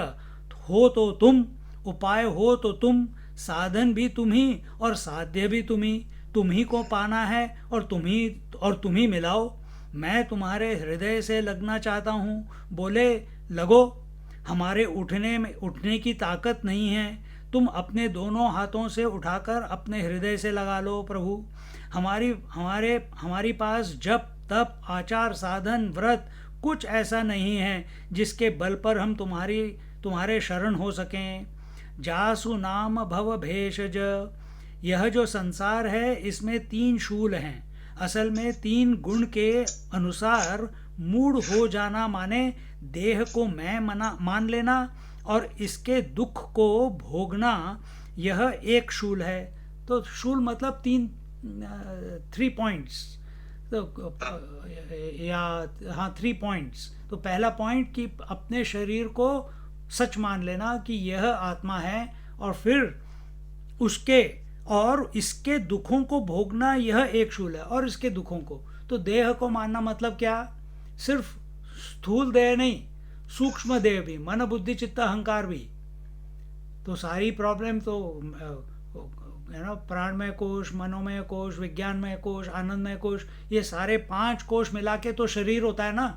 हो तो तुम, उपाय हो तो तुम, साधन भी तुम ही और साध्य भी तुम ही को पाना है और तुम ही मिलाओ। मैं तुम्हारे हृदय से लगना चाहता हूँ, बोले लगो। हमारे उठने की ताकत नहीं है, तुम अपने दोनों हाथों से उठाकर अपने हृदय से लगा लो प्रभु। हमारी पास जप तप आचार साधन व्रत कुछ ऐसा नहीं है जिसके बल पर हम तुम्हारे शरण हो सकें। जासु नाम भव भेषज, यह जो संसार है इसमें 3 शूल हैं। असल में 3 गुण के अनुसार मूढ़ हो जाना माने देह को मैं मान लेना और इसके दुख को भोगना, यह एक शूल है। तो शूल मतलब 3 पॉइंट्स, तो 3 पॉइंट्स। तो पहला पॉइंट कि अपने शरीर को सच मान लेना कि यह आत्मा है, और फिर इसके दुखों को भोगना, यह एक शूल है। और इसके दुखों को, तो देह को मानना मतलब क्या? सिर्फ स्थूल देह नहीं, सूक्ष्म देह भी, मन बुद्धि चित्त अहंकार भी। तो सारी प्रॉब्लम तो प्राणमय कोश, मनोमय कोश, विज्ञानमय कोश, आनंदमय कोश, ये सारे 5 कोश मिला के तो शरीर होता है ना।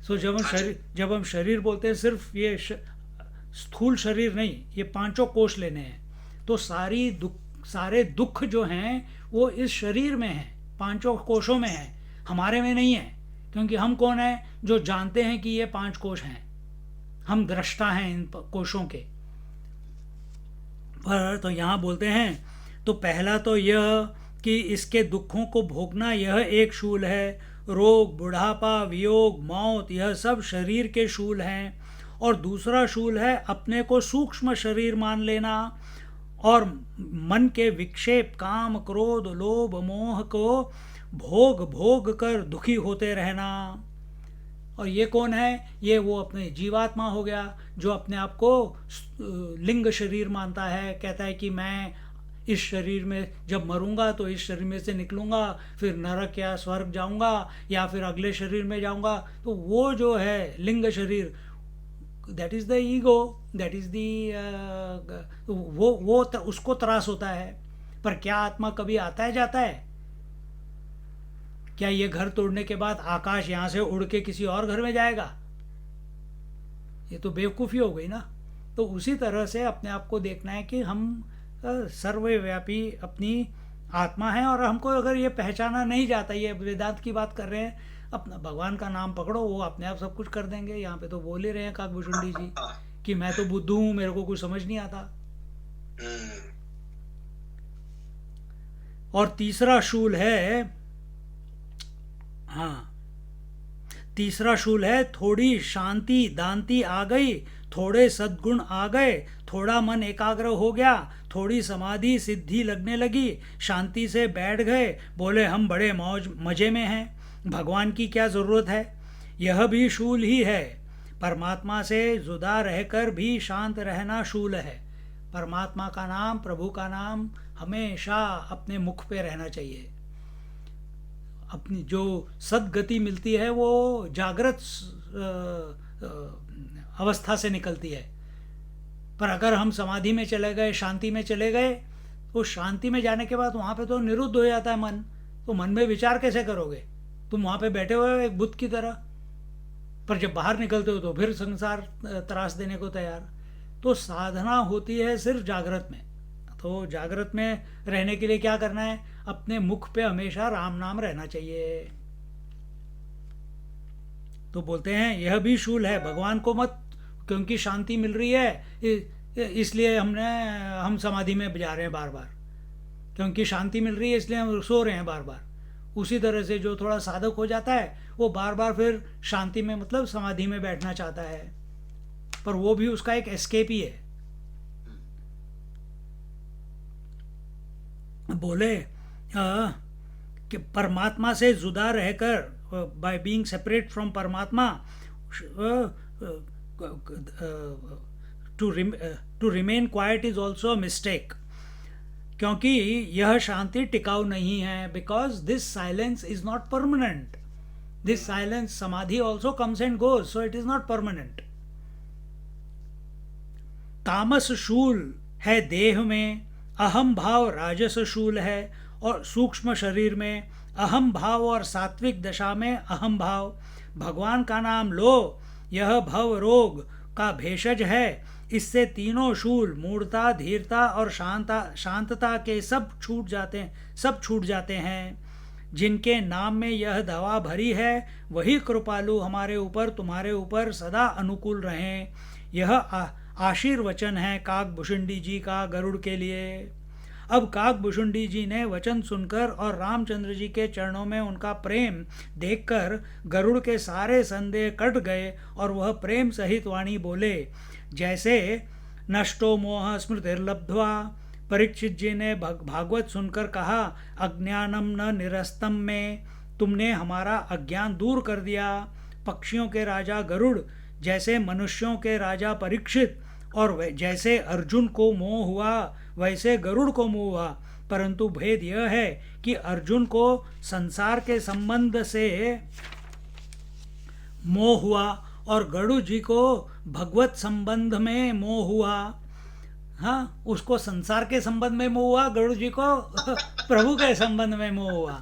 तो जब हम शरीर बोलते हैं, सिर्फ ये स्थूल शरीर नहीं, ये 5 कोश लेने हैं। तो सारे दुख जो हैं वो इस शरीर में हैं, 5 कोशों में हैं, हमारे में नहीं है। क्योंकि हम कौन है जो जानते हैं कि ये 5 कोश हैं? हम दृष्टा हैं इन कोशों के। पर तो यहाँ बोलते हैं, तो पहला तो यह कि इसके दुखों को भोगना, यह एक शूल है। रोग, बुढ़ापा, वियोग, मौत, यह सब शरीर के शूल हैं। और दूसरा शूल है अपने को सूक्ष्म शरीर मान लेना और मन के विक्षेप, काम, क्रोध, लोभ, मोह को भोग कर दुखी होते रहना। और ये कौन है? ये वो अपने जीवात्मा हो गया, जो अपने आप को लिंग शरीर मानता है। कहता है कि मैं इस शरीर में जब मरूंगा तो इस शरीर में से निकलूंगा, फिर नरक या स्वर्ग जाऊंगा या फिर अगले शरीर में जाऊंगा। तो वो जो है लिंग शरीर, that is the ego, that is the वो उसको त्रास होता है। पर क्या आत्मा कभी आता है जाता है? क्या ये घर तोड़ने के बाद आकाश यहां से उड़ के किसी और घर में जाएगा? ये तो बेवकूफ़ी हो गई ना। तो उसी तरह से अपने आप को देखना है कि हम सर्वव्यापी अपनी आत्मा है, और हमको अगर ये पहचाना नहीं जाता, ये वेदांत की बात कर रहे हैं, अपना भगवान का नाम पकड़ो, वो अपने आप सब कुछ कर देंगे। यहाँ पे तो बोल ही रहे हैं काकभूषुंडी जी कि मैं तो बुद्धू हूँ, मेरे को कुछ समझ नहीं आता। और तीसरा शूल है, हाँ, तीसरा शूल है थोड़ी शांति दांति आ गई, थोड़े सद्गुण आ गए, थोड़ा मन एकाग्र हो गया, थोड़ी समाधि सिद्धि लगने लगी, शांति से बैठ गए, बोले हम बड़े मौज मजे में हैं, भगवान की क्या ज़रूरत है। यह भी शूल ही है। परमात्मा से जुदा रहकर भी शांत रहना शूल है। परमात्मा का नाम, प्रभु का नाम हमेशा अपने मुख पे रहना चाहिए। अपनी जो सद्गति मिलती है वो जागृत अवस्था से निकलती है। पर अगर हम समाधि में चले गए, शांति में चले गए, तो शांति में जाने के बाद वहाँ पे तो निरुद्ध हो जाता है मन। तो मन में विचार कैसे करोगे? तुम वहाँ पे बैठे हुए हो एक बुद्ध की तरह, पर जब बाहर निकलते हो तो फिर संसार त्रास देने को तैयार। तो साधना होती है सिर्फ जागृत में। तो जागृत में रहने के लिए क्या करना है? अपने मुख पे हमेशा राम नाम रहना चाहिए। तो बोलते हैं यह भी शूल है, भगवान को मत, क्योंकि शांति मिल रही है इसलिए हम समाधि में जा रहे हैं बार बार, क्योंकि शांति मिल रही है इसलिए हम सो रहे हैं बार बार। उसी तरह से जो थोड़ा साधक हो जाता है वो बार बार फिर शांति में, मतलब समाधि में बैठना चाहता है, पर वो भी उसका एक एस्केप ही है। बोले कि परमात्मा से जुदा रहकर, by being separate from Paramatma, to remain quiet is also mistake, क्योंकि यह शांति टिकाऊ नहीं है। Because this silence is not permanent. This silence, samadhi also comes and goes, so it is not permanent. तामस शूल है देह में, अहम भाव राजस शूल है, और सूक्ष्म शरीर में अहम भाव, और सात्विक दशा में अहम भाव। भगवान का नाम लो, यह भव रोग का भेषज है। इससे तीनों शूल, मूढ़ता, धीरता और शांतता के सब छूट जाते हैं। जिनके नाम में यह दवा भरी है वही कृपालु हमारे ऊपर, तुम्हारे ऊपर सदा अनुकूल रहें। यह आशीर्वचन है काकभूषुंडी जी का गरुड़ के लिए। अब काकभूषुंडी जी ने वचन सुनकर और रामचंद्र जी के चरणों में उनका प्रेम देखकर गरुड़ के सारे संदेह कट गए और वह प्रेम सहित वाणी बोले, जैसे नष्टो मोह स्मृतिर्लब्ध्वा। परीक्षित जी ने भागवत सुनकर कहा, अज्ञानम न निरस्तम में, तुमने हमारा अज्ञान दूर कर दिया। पक्षियों के राजा गरुड़, जैसे मनुष्यों के राजा परीक्षित, और जैसे अर्जुन को मोह हुआ वैसे गरुड़ को मोह हुआ। परंतु भेद यह है कि अर्जुन को संसार के संबंध से मोह हुआ और गरुड़ जी को भगवत संबंध में मोह हुआ। हाँ, उसको संसार के संबंध में मोह हुआ, गरुड़ जी को प्रभु के संबंध में मोह हुआ।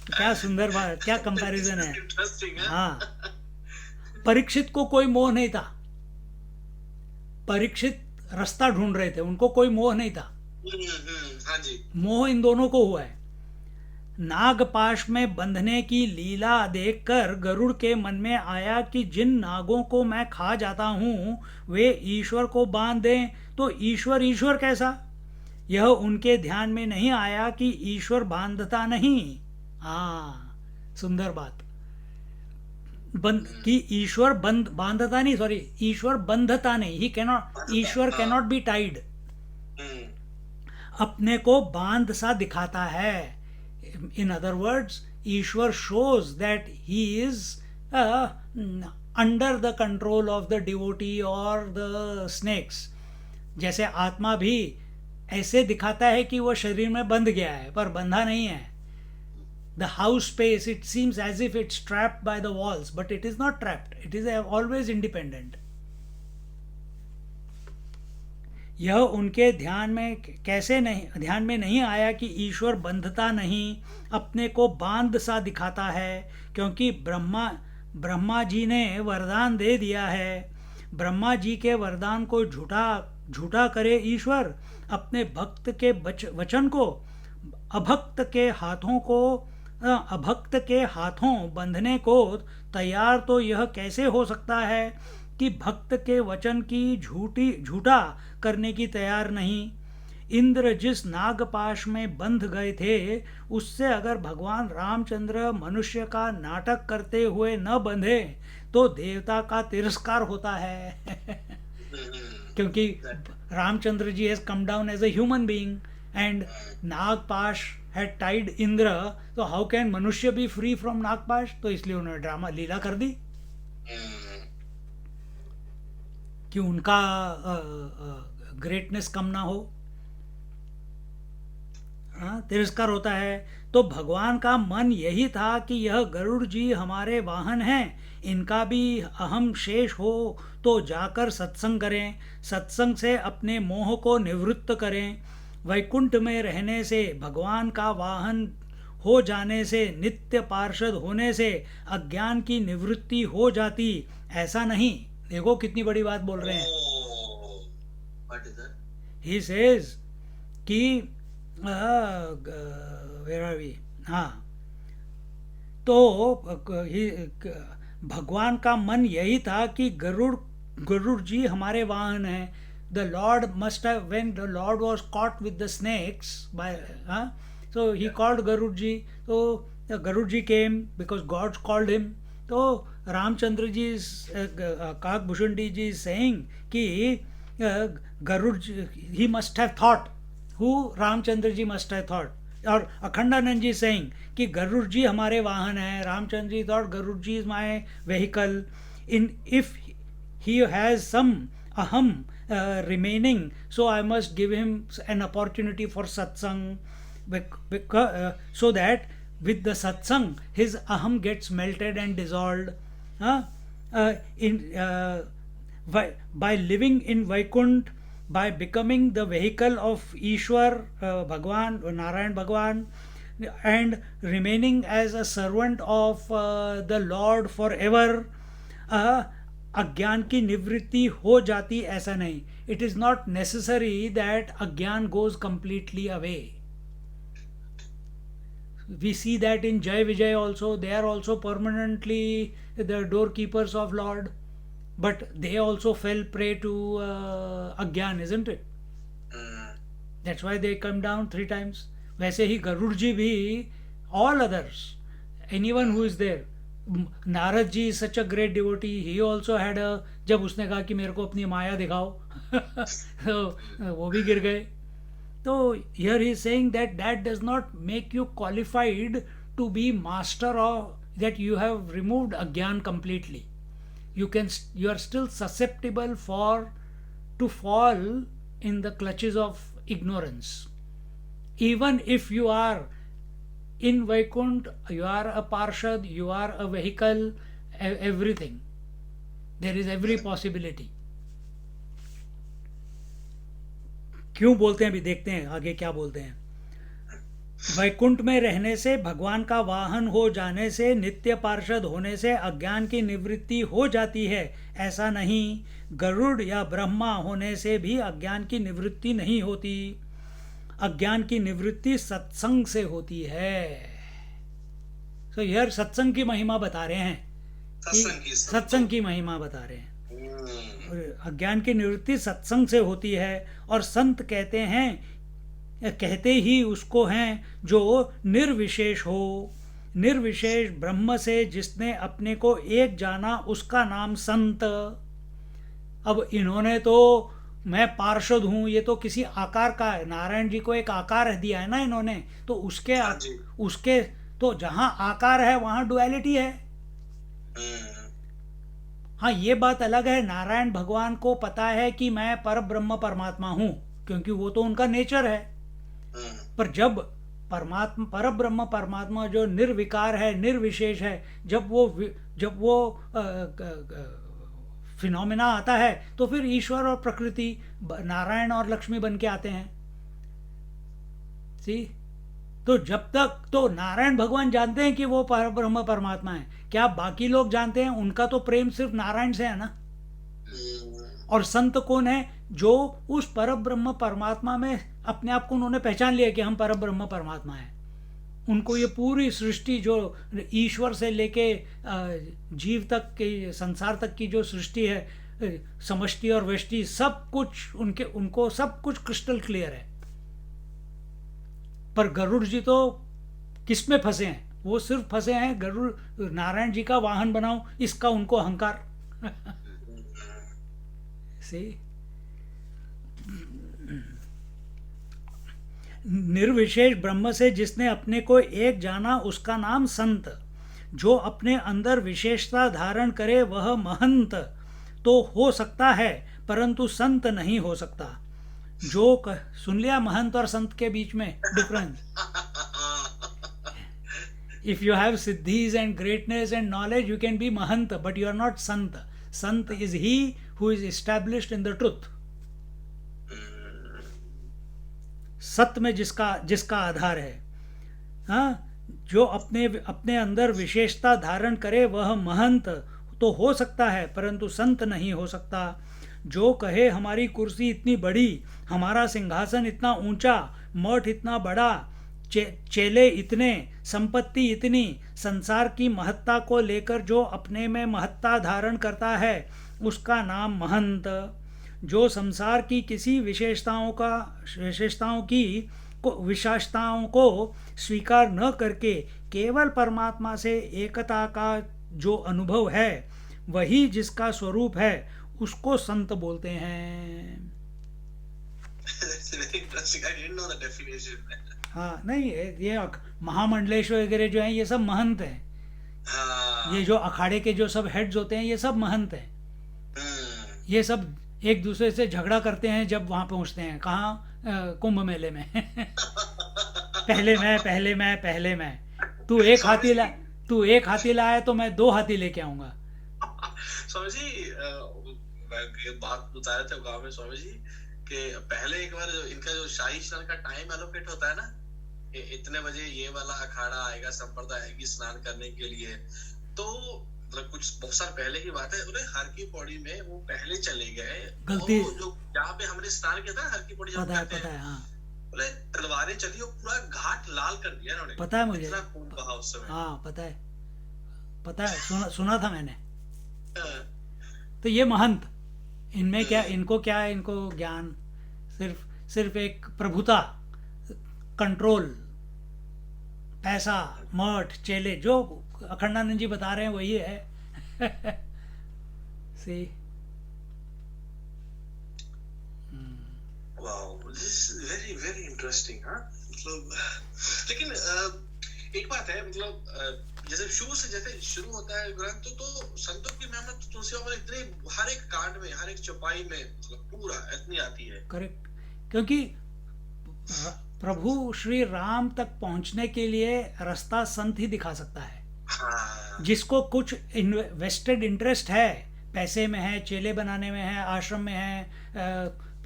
क्या सुंदर बात, क्या कंपैरिजन है। हाँ, परीक्षित को कोई मोह नहीं था। परीक्षित रास्ता ढूंढ रहे थे, उनको कोई मोह नहीं था। हाँ जी। मोह इन दोनों को हुआ है। नागपाश में बंधने की लीला देखकर गरुड़ के मन में आया कि जिन नागों को मैं खा जाता हूँ वे ईश्वर को बांध दें तो ईश्वर कैसा। यह उनके ध्यान में नहीं आया कि ईश्वर बांधता नहीं। हाँ, सुंदर बात। कि ईश्वर बांधता नहीं, सॉरी, ईश्वर बंधता नहीं। ही cannot, Ishwar cannot be tied. अपने को बांध सा दिखाता है। In other words, Ishwar shows that he is under the control of the devotee और द स्नेक्स। जैसे आत्मा भी ऐसे दिखाता है कि वो शरीर में बंध गया है, पर बंधा नहीं है। The house space, it seems as if it's trapped by the walls, but it is not trapped. It is always independent. यह उनके ध्यान में नहीं आया कि ईश्वर बंधता नहीं, अपने को बांध सा दिखाता है, क्योंकि ब्रह्मा जी ने वरदान दे दिया है। ब्रह्मा जी के वरदान को झूठा करे ईश्वर, अपने भक्त के वचन को अभक्त के हाथों बंधने को तैयार तो यह कैसे हो सकता है कि भक्त के वचन की झूठा करने की तैयार नहीं। इंद्र जिस नागपाश में बंध गए थे, उससे अगर भगवान रामचंद्र मनुष्य का नाटक करते हुए न बंधे तो देवता का तिरस्कार होता है। क्योंकि Ramchandra ji has come down as a human being and Nagpash had tied Indra, तो how can manushya be free from Nagpash? तो इसलिए उन्होंने ड्रामा लीला कर दी कि उनका ग्रेटनेस कम ना हो, तिरस्कार होता है। तो भगवान का मन यही था कि यह गरुड़ जी हमारे वाहन हैं, इनका भी अहम शेष हो तो जाकर सत्संग करें, सत्संग से अपने मोह को निवृत्त करें। वैकुंठ में रहने से, भगवान का वाहन हो जाने से, नित्य पार्षद होने से अज्ञान की निवृत्ति हो जाती, ऐसा नहीं। देखो कितनी बड़ी बात बोल रहे हैं। ही सेज कि वेयर आर वी, हाँ, तो भगवान का मन यही था कि गरुड़ जी हमारे वाहन हैं। The Lord must have, when the Lord was caught with the snakes so he called Garudji, so Garudji came because God called him. तो रामचंद्र जी, काकभूषुंडी जी is saying कि Garuda, he must have thought, who Ramchandra ji must have thought, और अखंडानंद जी saying कि गरुड़ जी हमारे वाहन हैं। Ramchandra ji thought Garuda ji is my vehicle. If he has some aham remaining, so I must give him an opportunity for satsang, so that with the satsang his aham gets melted and dissolved. By living in Vaikunt, by becoming the vehicle of Ishwar, Bhagwan, Narayan Bhagwan, and remaining as a servant of the Lord forever, अज्ञान की निवृत्ति हो जाती, ऐसा नहीं। It is not necessary that अज्ञान goes completely away. We see that in Jay Vijay also, they are also permanently the door keepers of lord, but they also fell prey to अज्ञान, isn't it? That's why they come down 3 times. वैसे ही गरुड़ जी भी, all others, anyone who is there, Narada ji such a great devotee, he also had a, जब उसने कहा कि मेरे को अपनी माया दिखाओ तो वो भी गिर गए। तो here he saying that that does not make you qualified to be master of, that you have removed अज्ञान completely. you are still susceptible to fall in the clutches of ignorance. Even if you are in Vaikunt, you are a parshad, you are a vehicle, everything. There is every possibility. क्यों बोलते हैं अभी देखते हैं आगे क्या बोलते हैं। वैकुंठ में रहने से, भगवान का वाहन हो जाने से, नित्य पार्षद होने से अज्ञान की निवृत्ति हो जाती है, ऐसा नहीं। गरुड़ या ब्रह्मा होने से भी अज्ञान की निवृत्ति नहीं होती। अज्ञान की निवृत्ति सत्संग से होती है। तो यह सत्संग की महिमा बता रहे हैं, सत्संग की महिमा बता रहे हैं। अज्ञान की निवृत्ति सत्संग से होती है। और संत कहते हैं, कहते ही उसको हैं जो निर्विशेष हो। निर्विशेष ब्रह्म से जिसने अपने को एक जाना, उसका नाम संत। अब इन्होंने तो मैं पार्षद हूँ, ये तो किसी आकार का है। नारायण जी को एक आकार दिया है ना इन्होंने, तो उसके तो जहां आकार है वहां डुअलिटी है। हाँ, ये बात अलग है, नारायण भगवान को पता है कि मैं पर ब्रह्म परमात्मा हूं, क्योंकि वो तो उनका नेचर है। पर जब परमात्मा, पर ब्रह्म परमात्मा जो निर्विकार है, निर्विशेष है, जब वो फिनोमिना आता है, तो फिर ईश्वर और प्रकृति, नारायण और लक्ष्मी बन के आते हैं। सी, तो जब तक तो नारायण भगवान जानते हैं कि वो पर ब्रह्म परमात्मा है, क्या बाकी लोग जानते हैं? उनका तो प्रेम सिर्फ नारायण से है ना। और संत कौन है? जो उस पर ब्रह्म परमात्मा में अपने आप को उन्होंने पहचान लिया कि हम पर ब्रह्म परमात्मा हैं। उनको ये पूरी सृष्टि जो ईश्वर से लेके जीव तक के, संसार तक की जो सृष्टि है, समष्टि और व्यष्टि, सब कुछ उनको सब कुछ क्रिस्टल क्लियर है। पर गरुड़ जी तो किस में फंसे हैं? वो सिर्फ फंसे हैं गरुड़ नारायण जी का वाहन बनाओ, इसका उनको अहंकार। सी निर्विशेष ब्रह्म से जिसने अपने को एक जाना उसका नाम संत। जो अपने अंदर विशेषता धारण करे वह महंत तो हो सकता है परंतु संत नहीं हो सकता। सुन लिया महंत और संत के बीच में difference? If you have siddhis and greatness and knowledge, you can be mahant, but you are not sant. Sant is he who is established in the truth. सत्य में जिसका आधार है। हाँ, जो अपने अंदर विशेषता धारण करे वह महंत तो हो सकता है परंतु संत नहीं हो सकता। जो कहे हमारी कुर्सी इतनी बड़ी, हमारा सिंहासन इतना ऊंचा, मठ इतना बड़ा, चेले इतने, संपत्ति इतनी, संसार की महत्ता को लेकर जो अपने में महत्ता धारण करता है उसका नाम महंत। जो संसार की किसी विशेषताओं को स्वीकार न करके केवल परमात्मा से एकता का जो अनुभव है वही जिसका स्वरूप है उसको संत बोलते हैं। हाँ, नहीं, ये महामंडलेश्वर वगैरह जो हैं ये सब महंत हैं। हाँ। ये जो अखाड़े के जो सब हेड्स होते हैं ये सब महंत हैं। ये सब एक दूसरे से झगड़ा करते हैं जब वहां पहुंचते हैं। कहाँ? कुंभ मेले में। पहले मैं तू एक हाथी लाया तो मैं 2 हाथी लेके आऊंगा। स्वामी जी, मैं ये बात बता रहे थे गाँव में स्वामी जी कि पहले एक बार इनका जो शाही स्नान का टाइम एलोकेट होता है ना, इतने बजे ये वाला अखाड़ा आएगा, संप्रदाय आएगी स्नान करने के लिए, तो मतलब कुछ बहुत साल पहले की बात है, उन्हें हर की पौड़ी में वो पहले चले गए। गलती जो जहाँ पे हमने स्नान किया था हर की पौड़ी, पता है, हाँ। बोले तलवारें चली और पूरा घाट लाल कर दिया उन्होंने। पता है मुझे, इतना खून बहा उस समय। हाँ पता है, सुना था मैंने। तो ये महंत, इनमें क्या, इनको ज्ञान सिर्फ एक प्रभुता, कंट्रोल, पैसा, मठ, चेले, जो अखंडानंद जी बता रहे हैं वही है। See wow, this is very very interesting. हाँ, मतलब लेकिन एक बात है, मतलब जैसे जैसे शुरू होता है ग्रंथ तो संतों की मेहनत तुलसी बाबा इतनी हर एक कांड में, हर एक चौपाई में मतलब पूरा इतनी आती है। करेक्ट, क्योंकि प्रभु श्री राम तक पहुंचने के लिए रास्ता संत ही दिखा सकता है। हाँ। जिसको कुछ वेस्टेड इंटरेस्ट है, पैसे में है, चेले बनाने में है, आश्रम में है,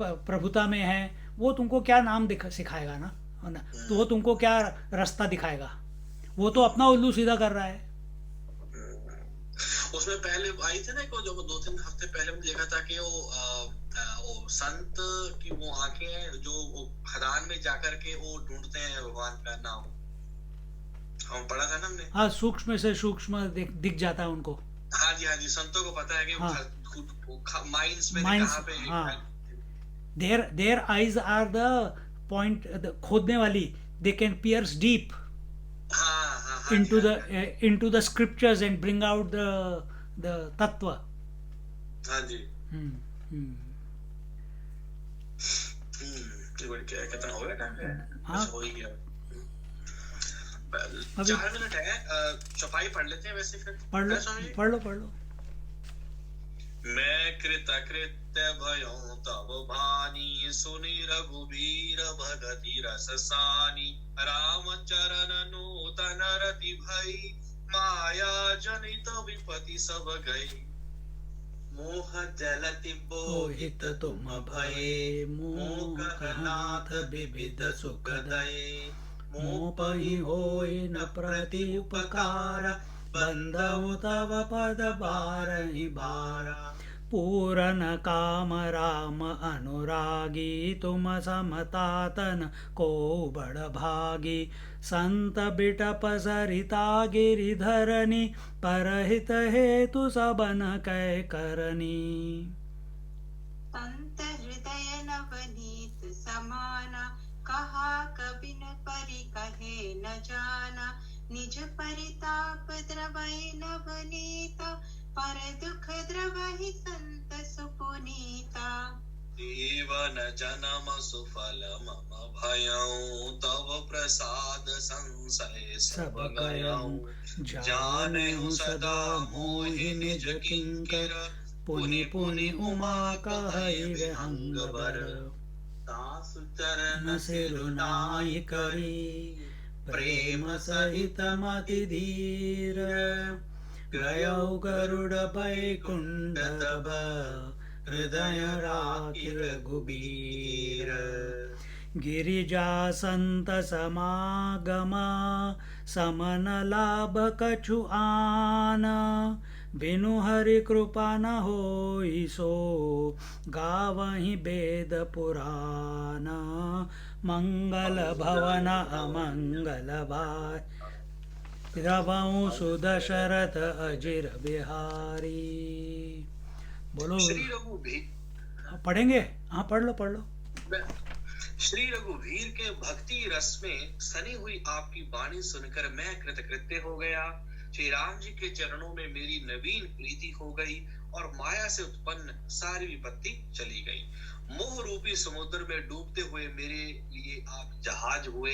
प्रभुता में है, वो तुमको क्या नाम सिखाएगा ना, तो वो तुमको क्या रास्ता दिखाएगा? वो तो अपना उल्लू सीधा कर रहा है। उसमें पहले आई थी ना, जो 2-3 हफ्ते पहले मैंने देखा था कि वो संत की वो आंखें जो वो खदान में जाकर के वो ढूंढते हैं भगवान का नाम, हम पढ़ा था ना हमने। हाँ, सूक्ष्म से सूक्ष्म दिख जाता है उनको। हाँ जी, संतों को पता है कि हाँ, माइंड्स में कहाँ पे। हाँ, their eyes are the point, खोदने वाली, they can pierce deep into the scriptures and bring out the tattva. हाँ जी। कितना हो गया टाइम? हाँ, हो ही गया। 4 मिनट है, चौपाई पढ़ लेते हैं वैसे फिर। पढ़ लो। मैं कृतकृत्य भयो तव भानी, सुनि रघुबीर भगति रस सानी, राम चरण नूतन रति भई, माया जनित विपति सब गई, मोह जलति बोहित तुम भये, मोहनाथ विविध सुख दये, मोपहि होय न प्रति उपकार, बंधउ तव पद बारहि बारा, पूरन काम राम अनुरागी, तुम समतातन को बड़ भागी, संत बिटप सरिता गिरिधरनी, परहित हेतु सबन कै करनी, संत हृदय नवनीत समाना, कहा कबिन परि कहे न जाना, निज परिताप द्रवहि नवनीता, पर दुख द्रवहि संत सुपुनीता। जीवन जन्म सुफल मम भयऊ, तव प्रसाद संशय सब गयऊ। जानहु सदा मोहि निज किंकर, पुनि पुनि उमा कहै विहंग बर। तासु चरण सिरुनाहि करी, प्रेम सहित मति धीर। गयौ गरुड़ बैकुंठ तब, हृदय राखि रघुबीर। गिरिजा संत समागम, समन लाभ कछु आन। बिनु हरि कृपा न होई सो, गावहि वेद पुराण। मंगल भवन अमंगल भाय, रवऊँ सुदशरथ अजिर बिहारी। बोलो। श्री रघुवीर पढ़ेंगे? हाँ पढ़ लो पढ़ लो। श्री रघुवीर के भक्ति रस में सनी हुई आपकी वाणी सुनकर मैं कृतकृत्य हो गया। श्री राम जी के चरणों में मेरी नवीन प्रीति हो गई और माया से उत्पन्न सारी विपत्ति चली गई। मोह रूपी समुद्र में डूबते हुए मेरे लिए आप जहाज हुए।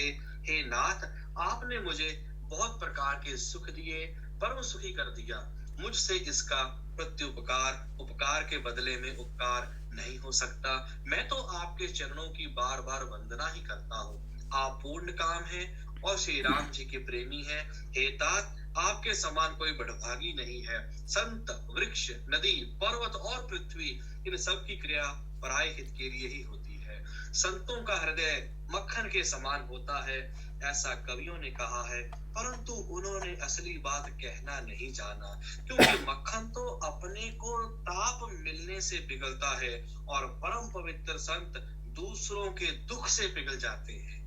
हे नाथ, आपने मुझे बहुत प्रकार के सुख दिए, परम सुखी कर दिया। मुझसे इसका प्रत्युपकार उपकार के बदले में उपकार नहीं हो सकता। मैं तो आपके चरणों की बार बार वंदना ही करता हूँ। आप पूर्ण काम हैं और श्री राम जी के प्रेमी हैं। हे तात, आपके समान कोई बड़भागी नहीं है। संत, वृक्ष, नदी, पर्वत और पृथ्वी, इन सब की क्रिया पराय हित के लिए ही होती है। संतों का हृदय मक्खन के समान होता है, ऐसा कवियों ने कहा है, परंतु उन्होंने असली बात कहना नहीं जाना। क्योंकि मक्खन तो अपने को ताप मिलने से पिघलता है और परम पवित्र संत दूसरों के दुख से पिघल जाते हैं।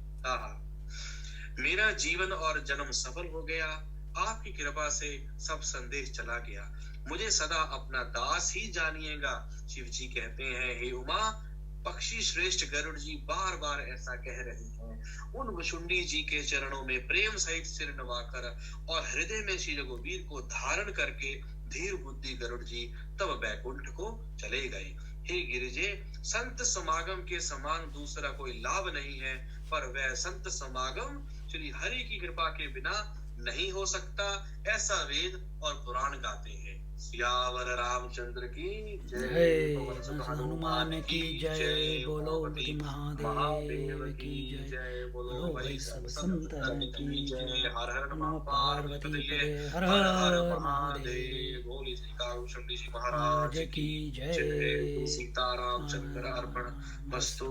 मेरा जीवन और जन्म सफल हो गया। आपकी कृपा से सब संदेश चला गया। मुझे सदा अपना दास ही जानिएगा। शिव जी कहते हैं, हे उमा, पक्षी श्रेष्ठ गरुड़ जी बार बार ऐसा कह रहे हैं। उन वसुंडी जी के चरणों में प्रेम सहित सिर नवाकर और हृदय में श्री रघुवीर को धारण करके धीर बुद्धि गरुड़ जी तब बैकुंठ को चले गए। हे गिरिजे, संत समागम के समान दूसरा कोई लाभ नहीं है, पर वह संत समागम श्री हरि की कृपा के बिना नहीं हो सकता, ऐसा वेद और पुराण गाते हैं। सियावर रामचंद्र की जय, हनुमान की जय, बोलो महादेव की जय, बोलो भाई सब संतन की जय। हर हर नमः पार्वती पते, हर हर हर हर महादेव। महादेव। बोले श्री कालभैरव जी महाराज की जय। जय। सीताराम चंद्र अर्पण मस्तु।